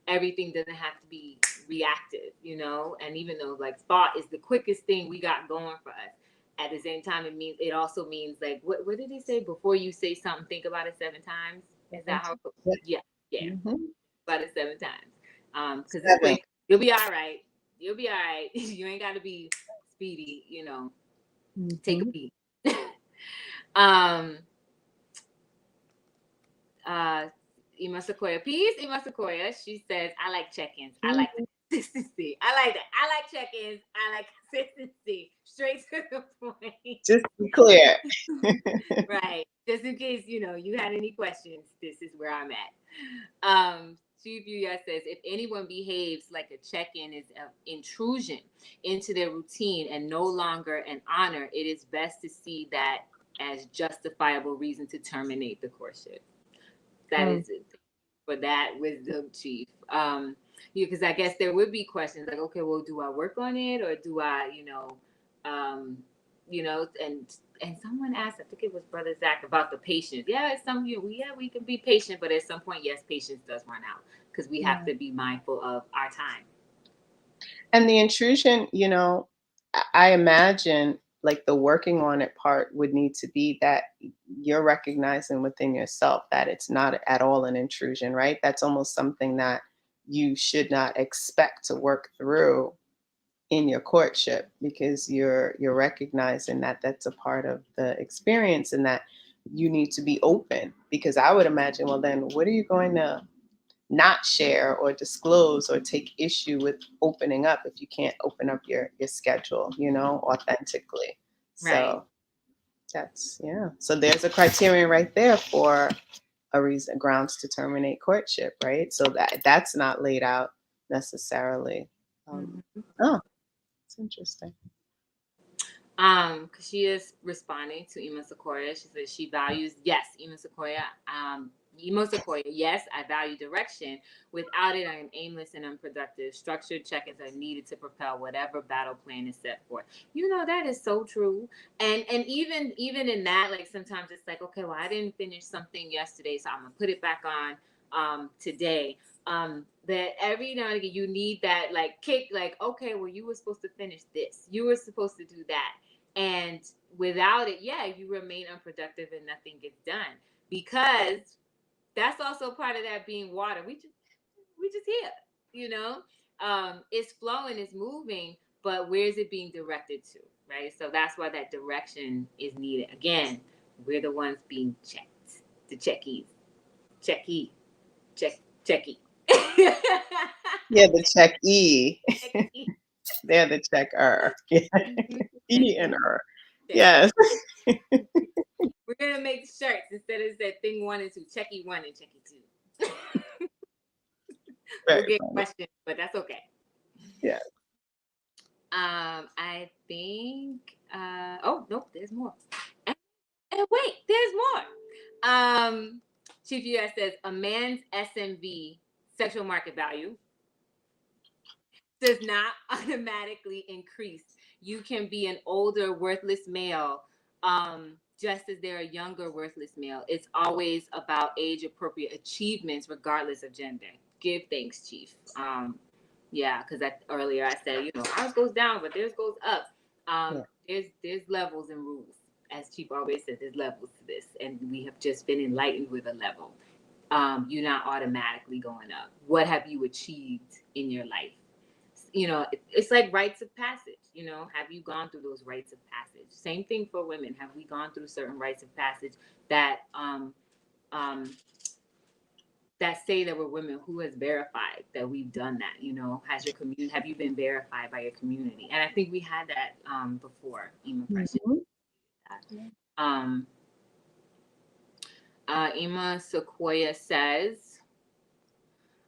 everything doesn't have to be reactive. And even though like thought is the quickest thing we got going for us, at the same time, it also means like, what did he say? Before you say something, think about it 7 times. Is that how? Yeah, yeah, Mhm. about it 7 times. Because it's 7. quick. You'll be all right. You'll be all right. You ain't got to be speedy. Take a Mhm. beat. um, uh, Ima Sequoia, peace. Ima Sequoia. She says, "I like check-ins. I like the Mhm. consistency. I like that. I like check-ins. I like consistency. Straight to the point." Just to be clear. Right. Just in case you had any questions, this is where I'm at. Chief Yuya says, if anyone behaves like a check-in is an intrusion into their routine and no longer an honor, it is best to see that as justifiable reason to terminate the courtship. That Mm. is it for that wisdom, Chief. Because I guess there would be questions like, okay, well, do I work on it or do I, um, and someone asked, I think it was Brother Zach about the patience. Yeah, we can be patient, but at some point, yes, patience does run out because we have Yeah. to be mindful of our time. And the intrusion, I imagine like the working on it part would need to be that you're recognizing within yourself that it's not at all an intrusion, right? That's almost something that you should not expect to work through in your courtship, because you're recognizing that that's a part of the experience, and that you need to be open. Because I would imagine, well, then what are you going to not share or disclose or take issue with opening up if you can't open up your schedule, authentically? Right. So that's, yeah. So there's a criterion right there for a reason, grounds to terminate courtship, right? So that's not laid out necessarily. Mhm. Oh, it's interesting. Because she is responding to Ima Sequoia. She says she values, yes, Ima Sequoia, yes, I value direction. Without it, I am aimless and unproductive. Structured check-ins are needed to propel whatever battle plan is set forth. That is so true. And even in that, like sometimes it's like, okay, well, I didn't finish something yesterday, so I'm gonna put it back on today. That every now and again you need that like kick, like, okay, well, you were supposed to finish this, you were supposed to do that. And without it, yeah, you remain unproductive and nothing gets done, because that's also part of that being water. We just here, it's flowing, it's moving, but where's it being directed to, right? So that's why that direction is needed. Again, we're the ones being checked, the checkies, checky, checky. Yeah, the check E. Checky. They're the checker. Yeah. E and Checky. R. Checky. Yes. We're gonna make shirts instead of that thing 1 and 2, checky 1 and checky 2. We'll Very get funny. questions, but that's okay. Yeah. I think. Oh nope, there's more. And wait, there's more. Chief US says a man's SMV, sexual market value, does not automatically increase. You can be an older, worthless male, just as they're a younger, worthless male. It's always about age appropriate achievements, regardless of gender. Give thanks, Chief. Yeah, because earlier I said, ours goes down, but theirs goes up. Yeah. There's levels and rules. As Chief always says, there's levels to this, and we have just been enlightened with a level. You're not automatically going up. What have you achieved in your life? It's like rites of passage. Have you gone through those rites of passage? Same thing for women. Have we gone through certain rites of passage that um, that say that we're women? Who has verified that we've done that? Has your community? Have you been verified by your community? And I think we had that before. Ima Precious. Mhm. Um, Ima Sequoia says,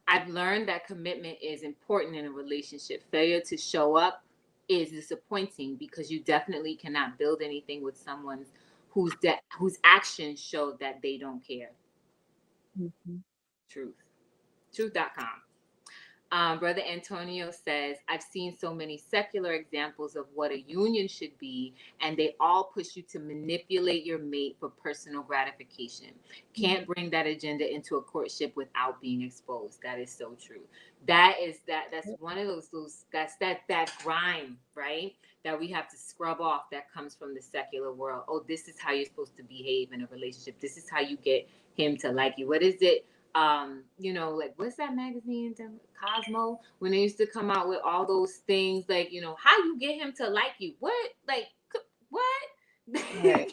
I've learned that commitment is important in a relationship. Failure to show up is disappointing, because you definitely cannot build anything with someone whose actions show that they don't care. Mhm. Truth. Truth.com. Brother Antonio says, I've seen so many secular examples of what a union should be, and they all push you to manipulate your mate for personal gratification. Can't bring that agenda into a courtship without being exposed. That is so true. That's one of those that's that grime, right? That we have to scrub off, that comes from the secular world. Oh, this is how you're supposed to behave in a relationship. This is how you get him to like you. What is it? Like, what's that magazine, Cosmo, when they used to come out with all those things, like, how you get him to like you? What, like, what? Right.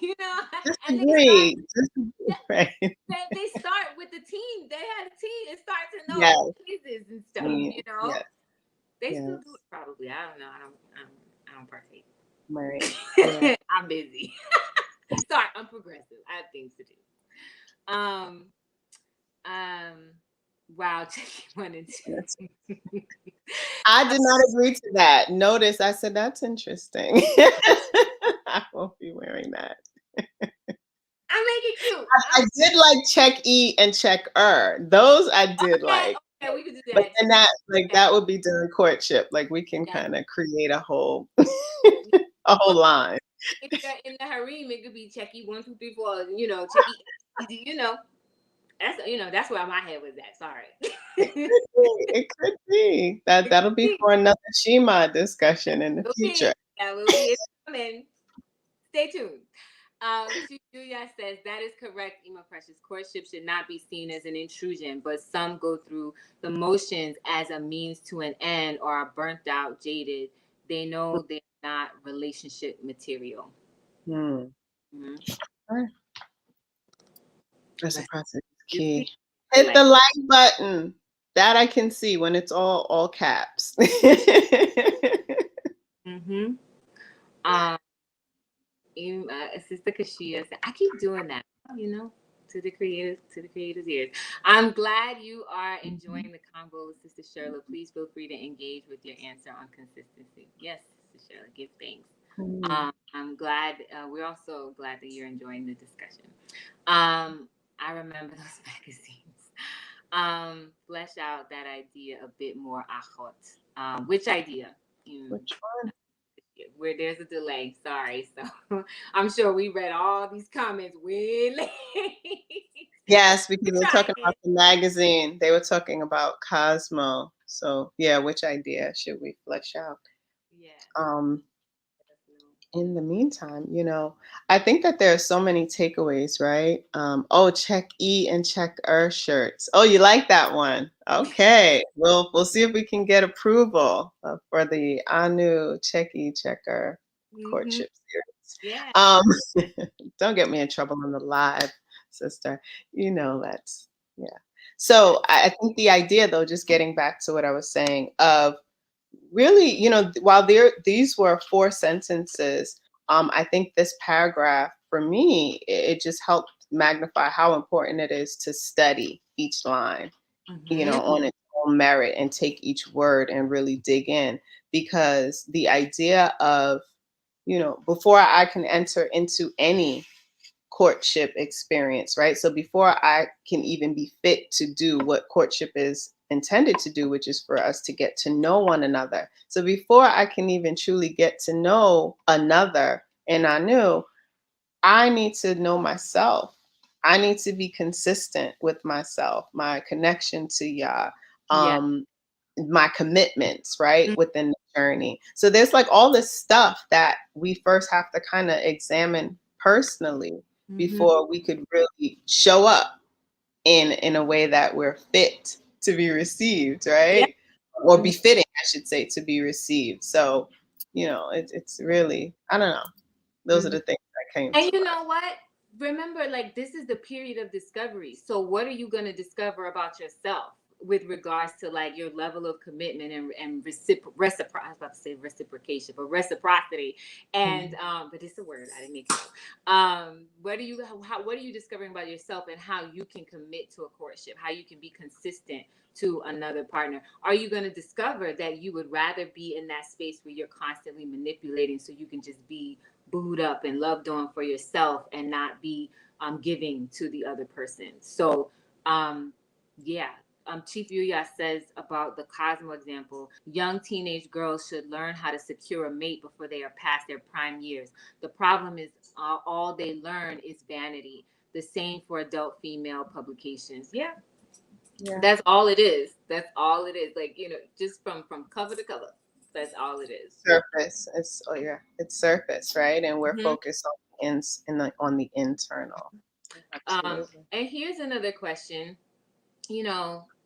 And they start, Disagree. Disagree. Right. they start with the team. They had a team. It starts in those Yes. phases and stuff. Mm, yes. They still do Yes. it probably. I don't know. I don't partake. Right. Yeah. I'm busy. Sorry, I'm progressive. I have things to do. Um, wow, checking 1 and 2. That's, I did not agree to that. Notice I said that's interesting. I won't be wearing that. I make it cute. I did like check E and check Those I did Okay, like. okay, we can do But that. then that would be during courtship. Like we can Yeah. kind of create a whole a whole line. If you're in the harem, it could be checky 1, 2, 3, 4. Checky. That's where my head was at. Sorry. It could be. That'll be for another Shema discussion in the Okay. future. That will be it coming. Stay tuned. Chief Julia says that is correct, Ema Precious. Courtship should not be seen as an intrusion, but some go through the motions as a means to an end or are burnt out, jaded. They know they're not relationship material. Hmm. Mm-hmm. Right. Reciprocity is You see, key. they Hit like. the like button. That I can see when it's all caps. Mm-hmm. Um, Sister Kashia said, I keep doing that, to the creators' ears. I'm glad you are enjoying the convo, Sister Shirley. Please feel free to engage with your answer on consistency. Yes, Sister Shirley, give thanks. I'm glad. We're also glad that you're enjoying the discussion. I remember those magazines. Flesh out that idea a bit more, Achot. Which idea? Mm, Which one? where there's a delay. Sorry. So I'm sure we read all these comments way late. Yes, because we're Trying. talking about the magazine. They were talking about Cosmo. So yeah, which idea should we flesh out? Yeah. Um, in the meantime, I think that there are so many takeaways, right? Oh, check E and check Er shirts. Oh, you like that one? Okay, we'll see if we can get approval for the Anu check E checker Mm-hmm. courtship series. Yeah. Um, don't get me in trouble on the live, sister. That's yeah. So I think the idea, though, just getting back to what I was saying, of really, while these were 4 sentences, I think this paragraph for me, it just helped magnify how important it is to study each line, Mm-hmm. on its own merit and take each word and really dig in, because the idea of, before I can enter into any courtship experience, right? So before I can even be fit to do what courtship is intended to do, which is for us to get to know one another. So before I can even truly get to know another, and I need to know myself. I need to be consistent with myself, my connection to Yah, Yeah. my commitments, right, within the journey. So there's like all this stuff that we first have to kind of examine personally Mm-hmm. before we could really show up in a way that we're fit to be received, Yeah. right? Or befitting, I should say, to be received. So, it's really, I don't know. Those are Mm-hmm. the things that came And to you mind. know what? Remember, like, this is the period of discovery. So, what are you going to discover about yourself with regards to like your level of commitment and I was about to say reciprocation, but reciprocity. And but it's a word. I didn't make it up. What are you discovering about yourself and how you can commit to a courtship? How you can be consistent to another partner? Are you going to discover that you would rather be in that space where you're constantly manipulating so you can just be booed up and loved on for yourself and not be giving to the other person? So yeah. Chief Yuya says about the Cosmo example, young teenage girls should learn how to secure a mate before they are past their prime years. The problem is all they learn is vanity. The same for adult female publications. Yeah, Yeah. that's all it is. That's all it is. Like, just from cover to cover. That's all it is. Surface. It's surface, right? And we're Mhm. focused on the internal. Absolutely. And here's another question,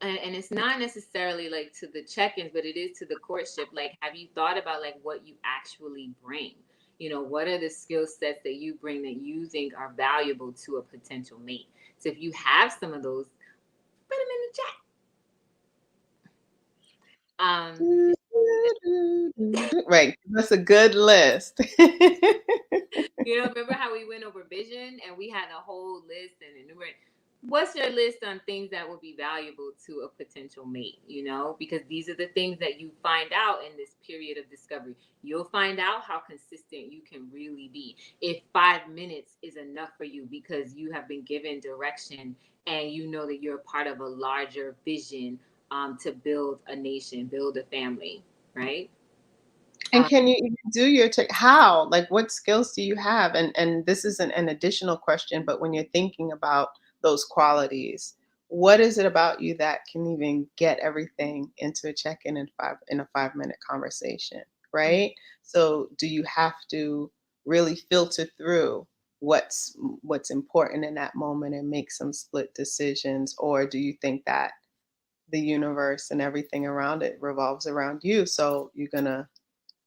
and it's not necessarily like to the check-ins, but it is to the courtship. Like, have you thought about like what you actually bring? What are the skill sets that you bring that you think are valuable to a potential mate? So if you have some of those, put them in the chat. Right. That's a good list. Remember how we went over vision and we had a whole list and enumerate. What's your list on things that would be valuable to a potential mate? Because these are the things that you find out in this period of discovery. You'll find out how consistent you can really be. If 5 minutes is enough for you because you have been given direction and you know that you're a part of a larger vision, to build a nation, build a family, right? And can you even do your how? Like, what skills do you have? And this isn't an additional question, but when you're thinking about those qualities, what is it about you that can even get everything into a check-in in a 5-minute conversation? right? So do you have to really filter through what's important in that moment and make some split decisions, or do you think that the universe and everything around it revolves around you, so you're gonna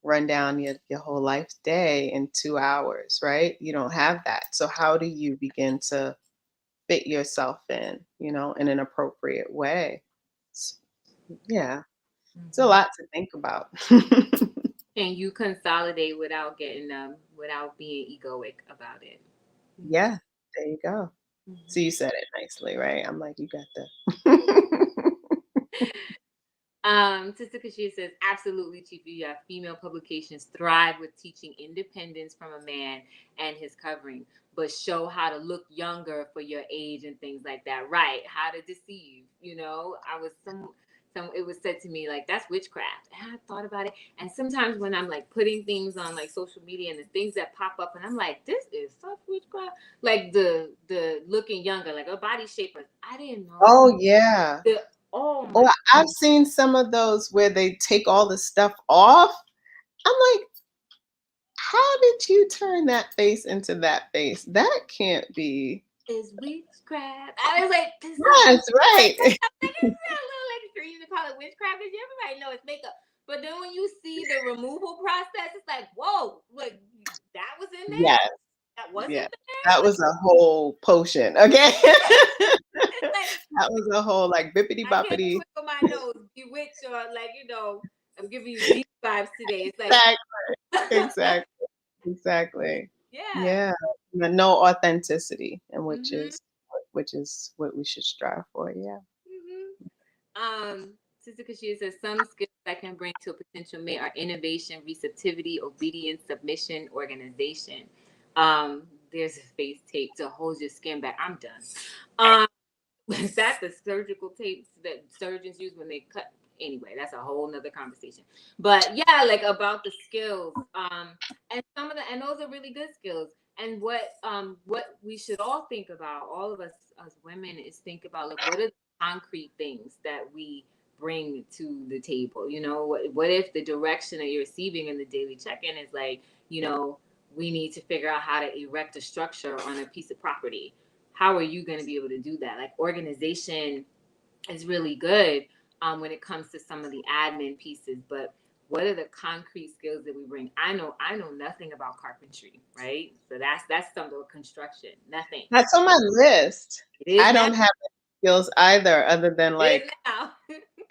run down your whole life's day in 2 hours, right? You don't have that. So how do you begin to fit yourself in, in an appropriate way? S- Yeah, it's a Mm-hmm. lot to think about. Can you consolidate without without being egoic about it? Yeah, there you go. So Mm-hmm. you said it nicely, right? I'm like, you got the. Sister Kashia says, absolutely, Chief. Yeah, female publications thrive with teaching independence from a man and his covering, but show how to look younger for your age and things like that. Right? How to deceive. I was some. It was said to me like that's witchcraft, and I thought about it. And sometimes when I'm like putting things on like social media and the things that pop up, and I'm like, this is such witchcraft. Like the looking younger, like a body shaper. I didn't know Oh yeah. the. Oh Or my. I've seen some of those where they take all the stuff off. I'm like, how did you turn that face into that face? That can't be. Is witchcraft. I was like, this is Yes, right. like it's a little extreme to call it witchcraft because everybody know it's makeup. But then when you see the removal process, it's like, whoa, look, that was in there? Yes, That wasn't yeah. there? That was a whole potion, okay? It's like That was a whole, like, bippity I can't boppity. twinkle my nose, bewitch, or like, I'm giving you deep vibes today. It's like Exactly, exactly, exactly. yeah. Yeah, no authenticity, and which Mm-hmm. is what we should strive for, yeah. Sister Kashia says some skills that can bring to a potential mate are innovation, receptivity, obedience, submission, organization. There's a face tape to hold your skin back. I'm done. Um, that's the surgical tapes that surgeons use when they cut. Anyway, that's a whole nother conversation. But yeah, like about the skills. And some of the and those are really good skills. And what we should all think about, all of us as women, is think about like what are the concrete things that we bring to the table. What if the direction that you're receiving in the daily check-in is like, we need to figure out how to erect a structure on a piece of property. How are you going to be able to do that? Like organization is really good when it comes to some of the admin pieces, but what are the concrete skills that we bring? I know nothing about carpentry, right? So that's some of construction. Nothing. That's on my list. It is I now. don't have any skills either other than, It is like, now.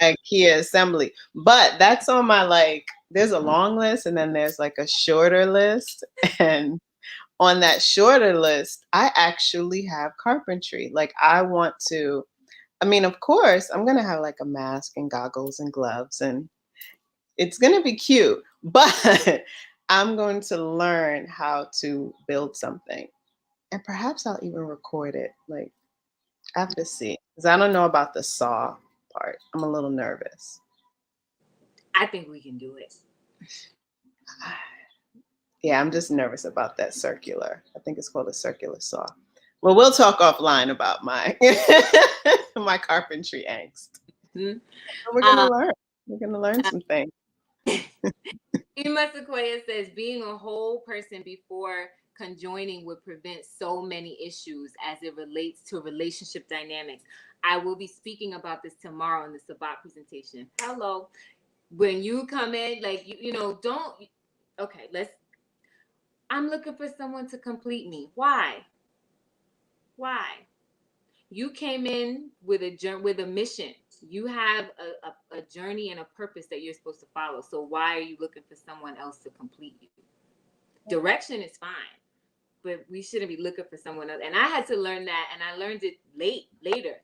IKEA assembly, but that's on my, like, there's a long list and then there's, like, a shorter list, and on that shorter list, I actually have carpentry. Like, I mean, of course, I'm gonna have like a mask and goggles and gloves, and it's gonna be cute, but I'm going to learn how to build something. And perhaps I'll even record it. Like, I have to see. Because I don't know about the saw part. I'm a little nervous. I think we can do it. Yeah, I'm just nervous about that circular. I think it's called a circular saw. Well, we'll talk offline about my my carpentry angst. Hmm. We're gonna Um, learn. We're gonna learn some things. Ema Sequoia says being a whole person before conjoining would prevent so many issues as it relates to relationship dynamics. I will be speaking about this tomorrow in the Sabbat presentation. Hello. When you come in, like don't okay, I'm looking for someone to complete me. Why? Why? You came in with a mission. You have a journey and a purpose that you're supposed to follow. So why are you looking for someone else to complete you? Direction is fine, but we shouldn't be looking for someone else. And I had to learn that, and I learned it later.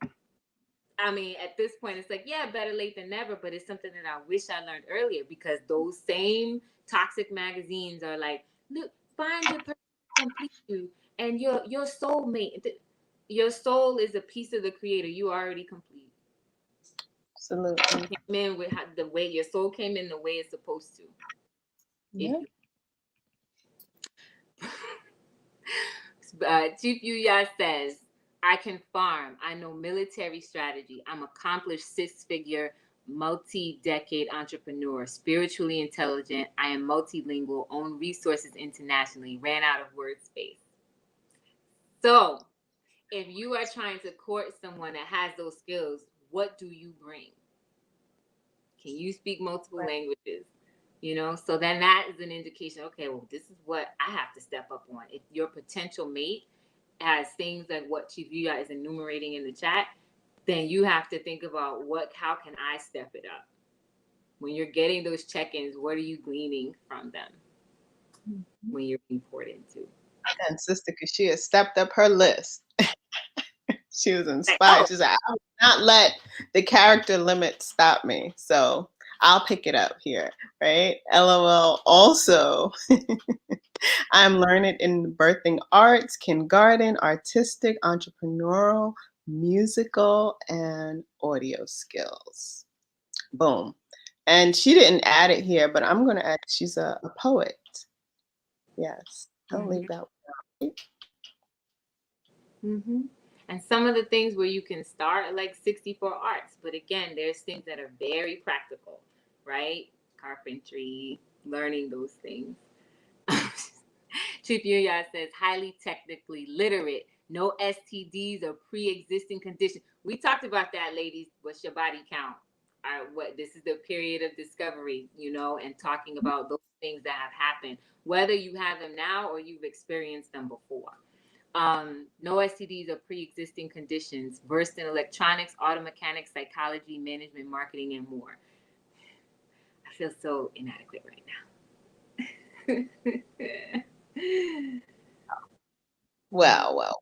I mean, at this point, it's like, yeah, better late than never, but it's something that I wish I learned earlier because those same toxic magazines are like, look, find the person to complete you and your soulmate. Your soul is a piece of the creator. You are already complete. Absolutely. Came in with the way your soul came in the way it's supposed to. If Yeah. you Chief Yuya says, I can farm. I know military strategy. I'm accomplished six-figure multi-decade entrepreneur, spiritually intelligent. I am multilingual, own resources internationally, ran out of word space. So if you are trying to court someone that has those skills, what do you bring? Can you speak multiple languages? So then that is an indication, okay, well, this is what I have to step up on. If your potential mate has things like what Chief Yuya is enumerating in the chat, then you have to think about how can I step it up? When you're getting those check-ins, what are you gleaning from them when you're being poured into? And Sister Kashia stepped up her list. She was inspired. Oh. She's like, I will not let the character limit stop me. So I'll pick it up here, right? LOL. Also, I'm learned in birthing arts, kindergarten, artistic, entrepreneurial, musical, and audio skills. Boom. And she didn't add it here, but I'm going to add she's a poet. Yes. Don't leave that one out. Mm-hmm. And some of the things where you can start like 64 arts, but again, there's things that are very practical, right? Carpentry, learning those things. Chief Yuya says, highly technically literate, no STDs or pre-existing conditions. We talked about that, ladies. What's your body count? This is the period of discovery, and talking about those things that have happened, whether you have them now or you've experienced them before. No STDs or pre-existing conditions, versed in electronics, auto mechanics, psychology, management, marketing, and more. I feel so inadequate right now. Well.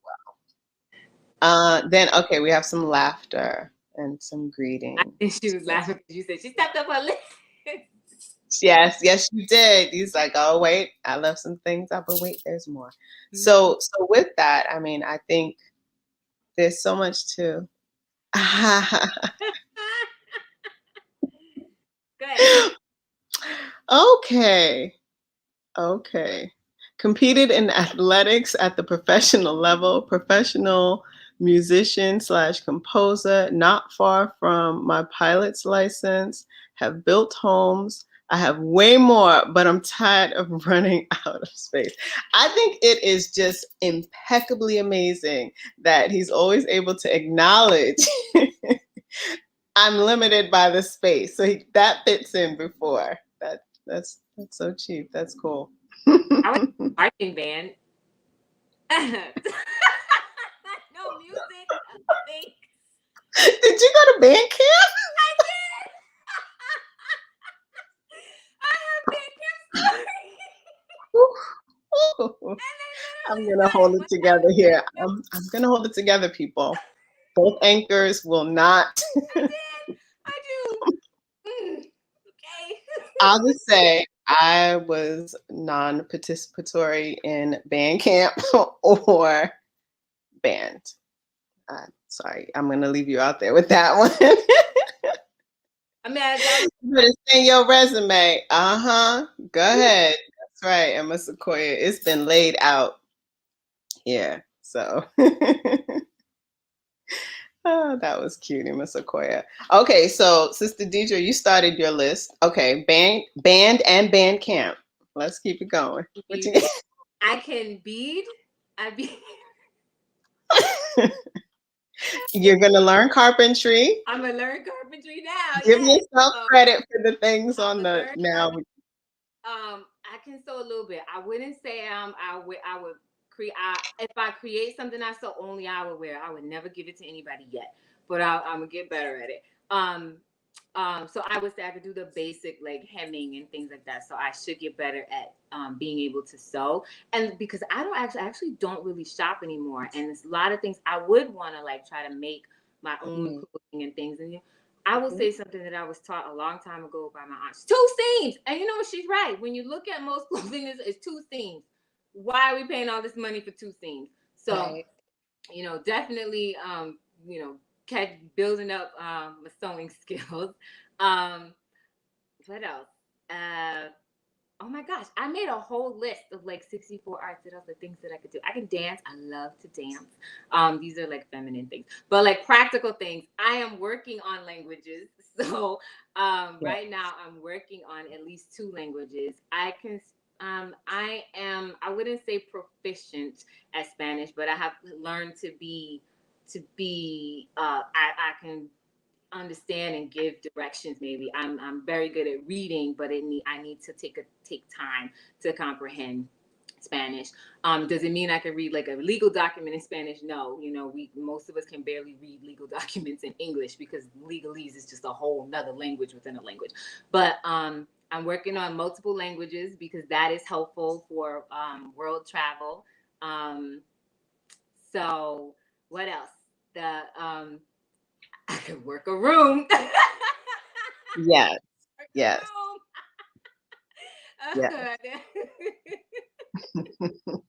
Then, okay, we have some laughter and some greeting. I think she was laughing because you said she stepped up her list. Yes, you did. He's like, oh, wait, I left some things out, but wait, there's more. Mm-hmm. So with that, I mean, I think there's so much to. Good. Okay. Competed in athletics at the professional level, professional musician / composer, not far from my pilot's license, have built homes. I have way more, but I'm tired of running out of space. I think it is just impeccably amazing that he's always able to acknowledge I'm limited by the space. So that fits in before. That's so cheap. That's cool. I was in a marching band. No music. Did you go to band camp? I did. I have band camp stories. I'm gonna hold it together here. I'm gonna hold it together, people. Both anchors will not. I do. Okay. I'll just say I was non-participatory in band camp or band. Sorry, I'm gonna leave you out there with that one. But it's in your resume. Go ahead. That's right, Emma Sequoia. It's been laid out here. So oh, that was cute, Emma Sequoia. Okay, so Sister Deidre, you started your list. Okay, band and band camp. Let's keep it going. What you get? I can bead. You're gonna learn carpentry. I'm gonna learn carpentry now. Give yourself credit for the things on the now. I can sew a little bit. I wouldn't say I would create. If I create something I sew, only I would wear. I would never give it to anybody yet, but I'm gonna get better at it. So I would say I could do the basic like hemming and things like that. So I should get better at being able to sew. And because I actually don't really shop anymore, and there's a lot of things I would want to like try to make my own clothing and things. And I will say something that I was taught a long time ago by my aunt. 2 seams, and you know what? She's right. When you look at most clothing, it's 2 seams. Why are we paying all this money for 2 seams? So, definitely, building up my sewing skills. What else? Oh my gosh, I made a whole list of like 64 arts that are the things that I could do. I can dance. I love to dance. These are like feminine things, but like practical things. I am working on languages. So Yeah. right now I'm working on at least two languages. I wouldn't say proficient at Spanish, but I have learned I can understand and give directions. Maybe I'm very good at reading, but I need to take time to comprehend Spanish. Does it mean I can read like a legal document in Spanish? No. We most of us can barely read legal documents in English because legalese is just a whole nother language within a language. But I'm working on multiple languages because that is helpful for world travel. Um, so what else? The I could work a room. Yes. Work Yes. a Yeah. room.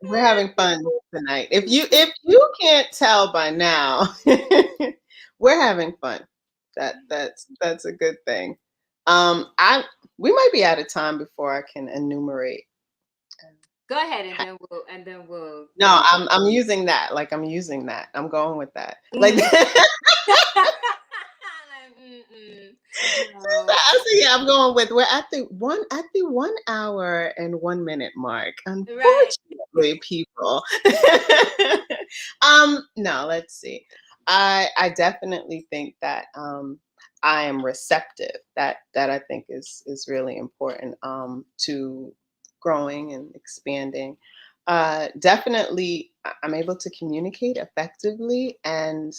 We're having fun tonight. If you can't tell by now, we're having fun. That's a good thing. I We might be out of time before I can enumerate. Go ahead, and then we'll No, I'm using that. Like I'm using that. I'm going with that. Like mm. Mm-mm. No. yeah, I'm going with we're at the 1 hour and 1 minute mark. Right. Unfortunately, people. No, let's see. I definitely think that I am receptive. That I think is really important to growing and expanding. Definitely I'm able to communicate effectively, and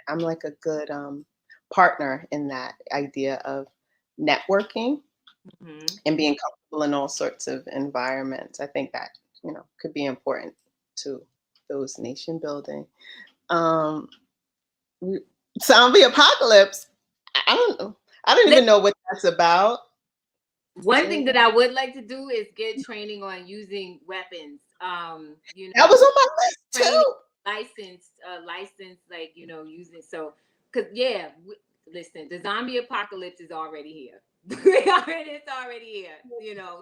I'm like a good partner in that idea of networking Mhm. and being comfortable in all sorts of environments. I think that could be important to those nation building. Um, we- Zombie apocalypse. I don't know. I don't even know what that's about. One thing that Anybody? I would like to do is get training on using weapons. That was on my list Training, too. license, like using because yeah, listen, the zombie apocalypse is already here. It's already here.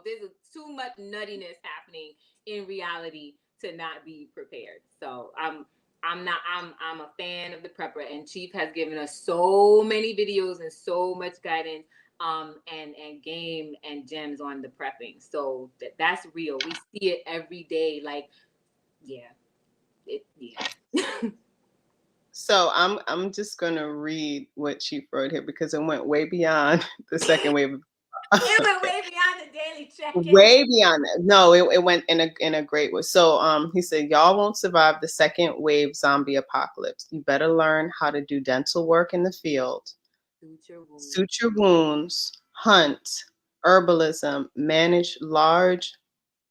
There's too much nuttiness happening in reality to not be prepared. So I'm a fan of the prepper, and Chief has given us so many videos and so much guidance and game and gems on the prepping. So that's real. We see it every day. Like, yeah, yeah. So I'm just gonna read what she wrote here because it went way beyond the second wave. It went way beyond the daily check-in. Way beyond that. No, it went in a great way. So he said, y'all won't survive the second wave zombie apocalypse. You better learn how to do dental work in the field, Suture wounds. suture wounds, hunt, herbalism, manage large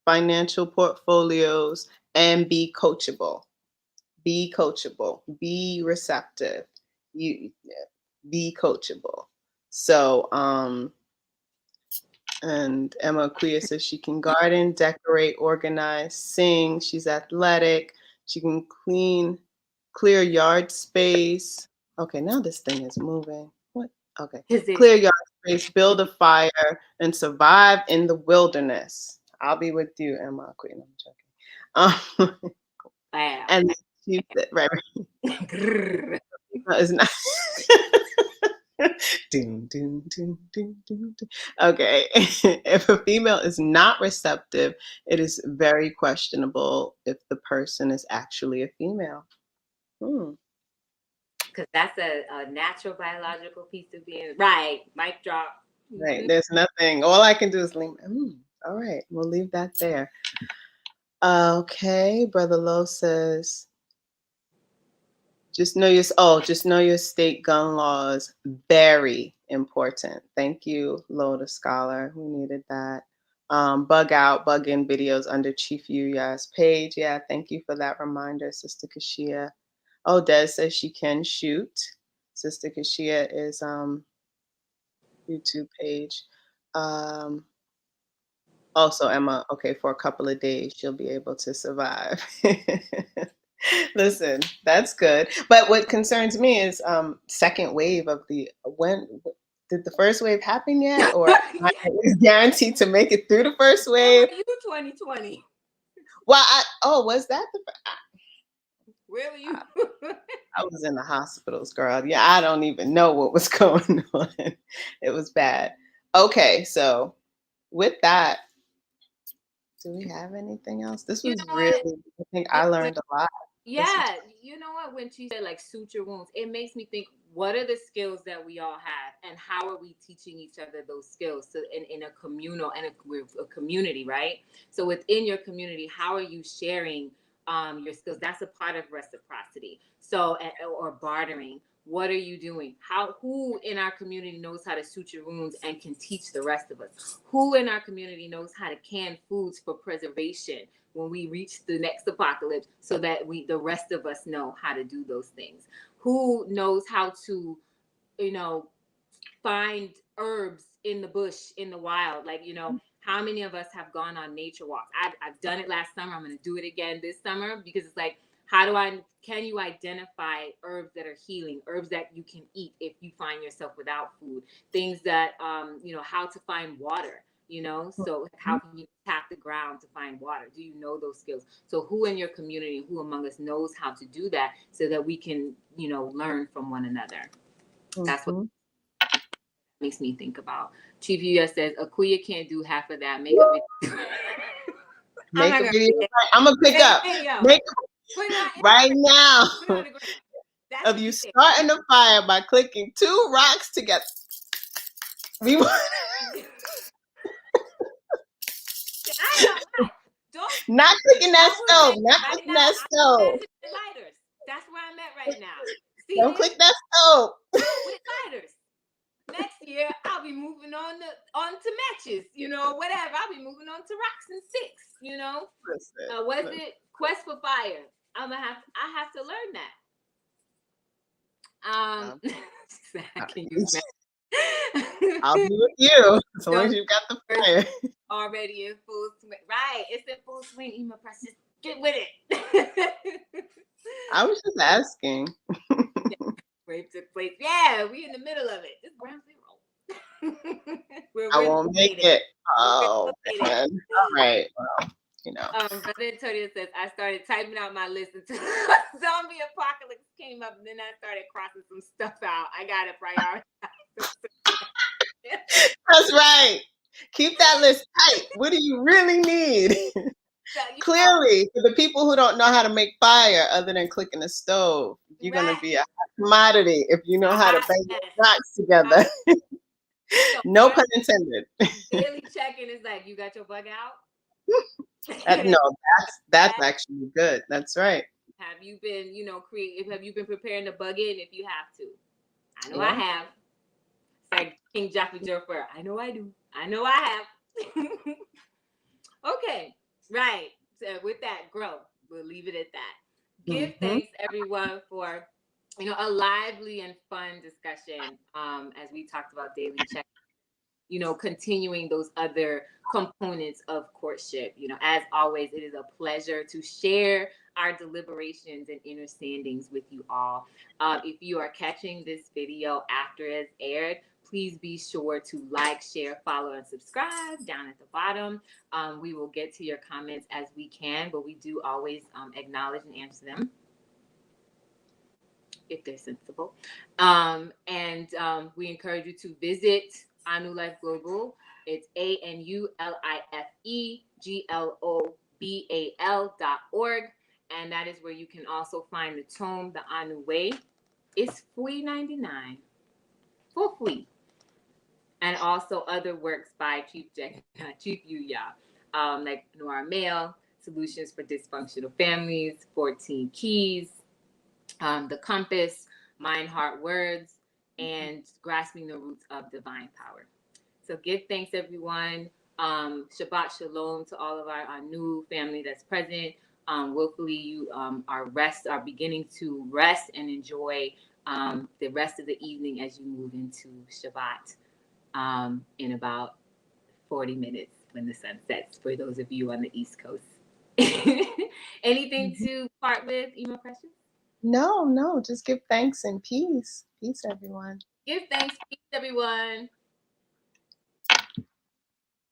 financial portfolios, and be coachable. Be coachable. Be receptive. You be coachable. So and Emma Aquia says she can garden, decorate, organize, sing. She's athletic. She can clear yard space. Okay, now this thing is moving. What? Okay. Is it? Clear yard space, build a fire, and survive in the wilderness. I'll be with you, Emma Aquia. No, I'm joking. Wow. And she said, right, no, it's not. Doom, doom, doom, doom, doom, doom. Okay. If a female is not receptive, it is very questionable if the person is actually a female. Hmm. Because that's a natural biological piece of being right. Mic drop. Right. There's nothing. All I can do is lean. All right. We'll leave that there. Okay. Brother Lowe says, just know your state gun laws. Very important. Thank you, Loda Scholar. We needed that. Bug out, bug in videos under Chief Yuya's page. Yeah, thank you for that reminder, Sister Kashia. Oh, Des says she can shoot. Sister Kashia is YouTube page. Um, Also, Emma, okay, for a couple of days, she'll be able to survive. Listen, that's good. But what concerns me is second wave of the when did the first wave happen yet? Or am I guaranteed to make it through the first wave? Where were you 2020? Well, was that Where were you? I was in the hospitals, girl. Yeah, I don't even know what was going on. It was bad. Okay, so with that, do we have anything else? This You was know really, what? I think I learned a lot. This was Yeah, you know what? When she said like suture wounds, it makes me think, what are the skills that we all have, and how are we teaching each other those skills? So in a communal and a community, right? So within your community, how are you sharing your skills? That's a part of reciprocity. So or bartering. What are you doing? Who in our community knows how to suture wounds and can teach the rest of us? Who in our community knows how to can foods for preservation when we reach the next apocalypse, so that the rest of us know how to do those things? Who knows how to, find herbs in the bush, in the wild? Like, how many of us have gone on nature walks? I've done it last summer. I'm going to do it again this summer, because it's like, can you identify herbs that are healing, herbs that you can eat if you find yourself without food, things that, how to find water, so how can you tap the ground to find water? Do you know those skills? So who in your community, who among us knows how to do that, so that we can, learn from one another? That's what makes me think about. Chief US says Akuya can't do half of that. Make a video. make a video. I'm gonna pick up. Make right now of you starting a fire by clicking 2 rocks together. We want. Not clicking that stove. Not clicking that stove. Lighters. That's where I'm at right now. See, don't click that stove. With lighters. Next year, I'll be moving on to matches, whatever. I'll be moving on to rocks and sticks, Listen. It? Quest for Fire. I have to learn that. I can use I'll be with you as long as you got the fire. Already in full swing. Right. It's in full swing, Ema Precious. Get with it. I was just asking. Rape took place. Yeah, we in the middle of it. It's ground zero. I won't make it. Oh, man. All right. Well, Brother Antonio says, I started typing out my list until zombie apocalypse came up, and then I started crossing some stuff out. I got to prioritize. That's right. Keep that list tight. What do you really need? Clearly, for the people who don't know how to make fire other than clicking the stove, you're going to be a commodity if you know how to bang rocks together. No pun intended. Daily check-in is like, you got your bug out? No, that's actually good. That's right. Have you been, have you been preparing to bug in if you have to? I know I have. It's like King Joffrey Joffer. I know I do. I know I have. Okay, right. So with that, grow. We'll leave it at that. Give thanks, everyone, for a lively and fun discussion as we talked about daily check. Continuing those other components of courtship. As always, it is a pleasure to share our deliberations and understandings with you all. If you are catching this video after it's aired, please be sure to like, share, follow, and subscribe down at the bottom. We will get to your comments as we can, but we do always acknowledge and answer them if they're sensible. And we encourage you to visit Anu Life Global. It's ANULIFEGLOBAL.org. And that is where you can also find the tome, The Anu Way. It's $3.99 for free. And also other works by Chief Yuya, like Nora Mail, Solutions for Dysfunctional Families, 14 Keys, The Compass, Mind, Heart, Words, and Grasping the Roots of Divine Power. So give thanks, everyone. Shabbat Shalom to all of our new family that's present. Willfully, you are beginning to rest and enjoy the rest of the evening as you move into Shabbat in about 40 minutes when the sun sets, for those of you on the East Coast. Anything to part with, Ema Precious? No, just give thanks and peace. Peace, everyone. Give thanks, peace, everyone.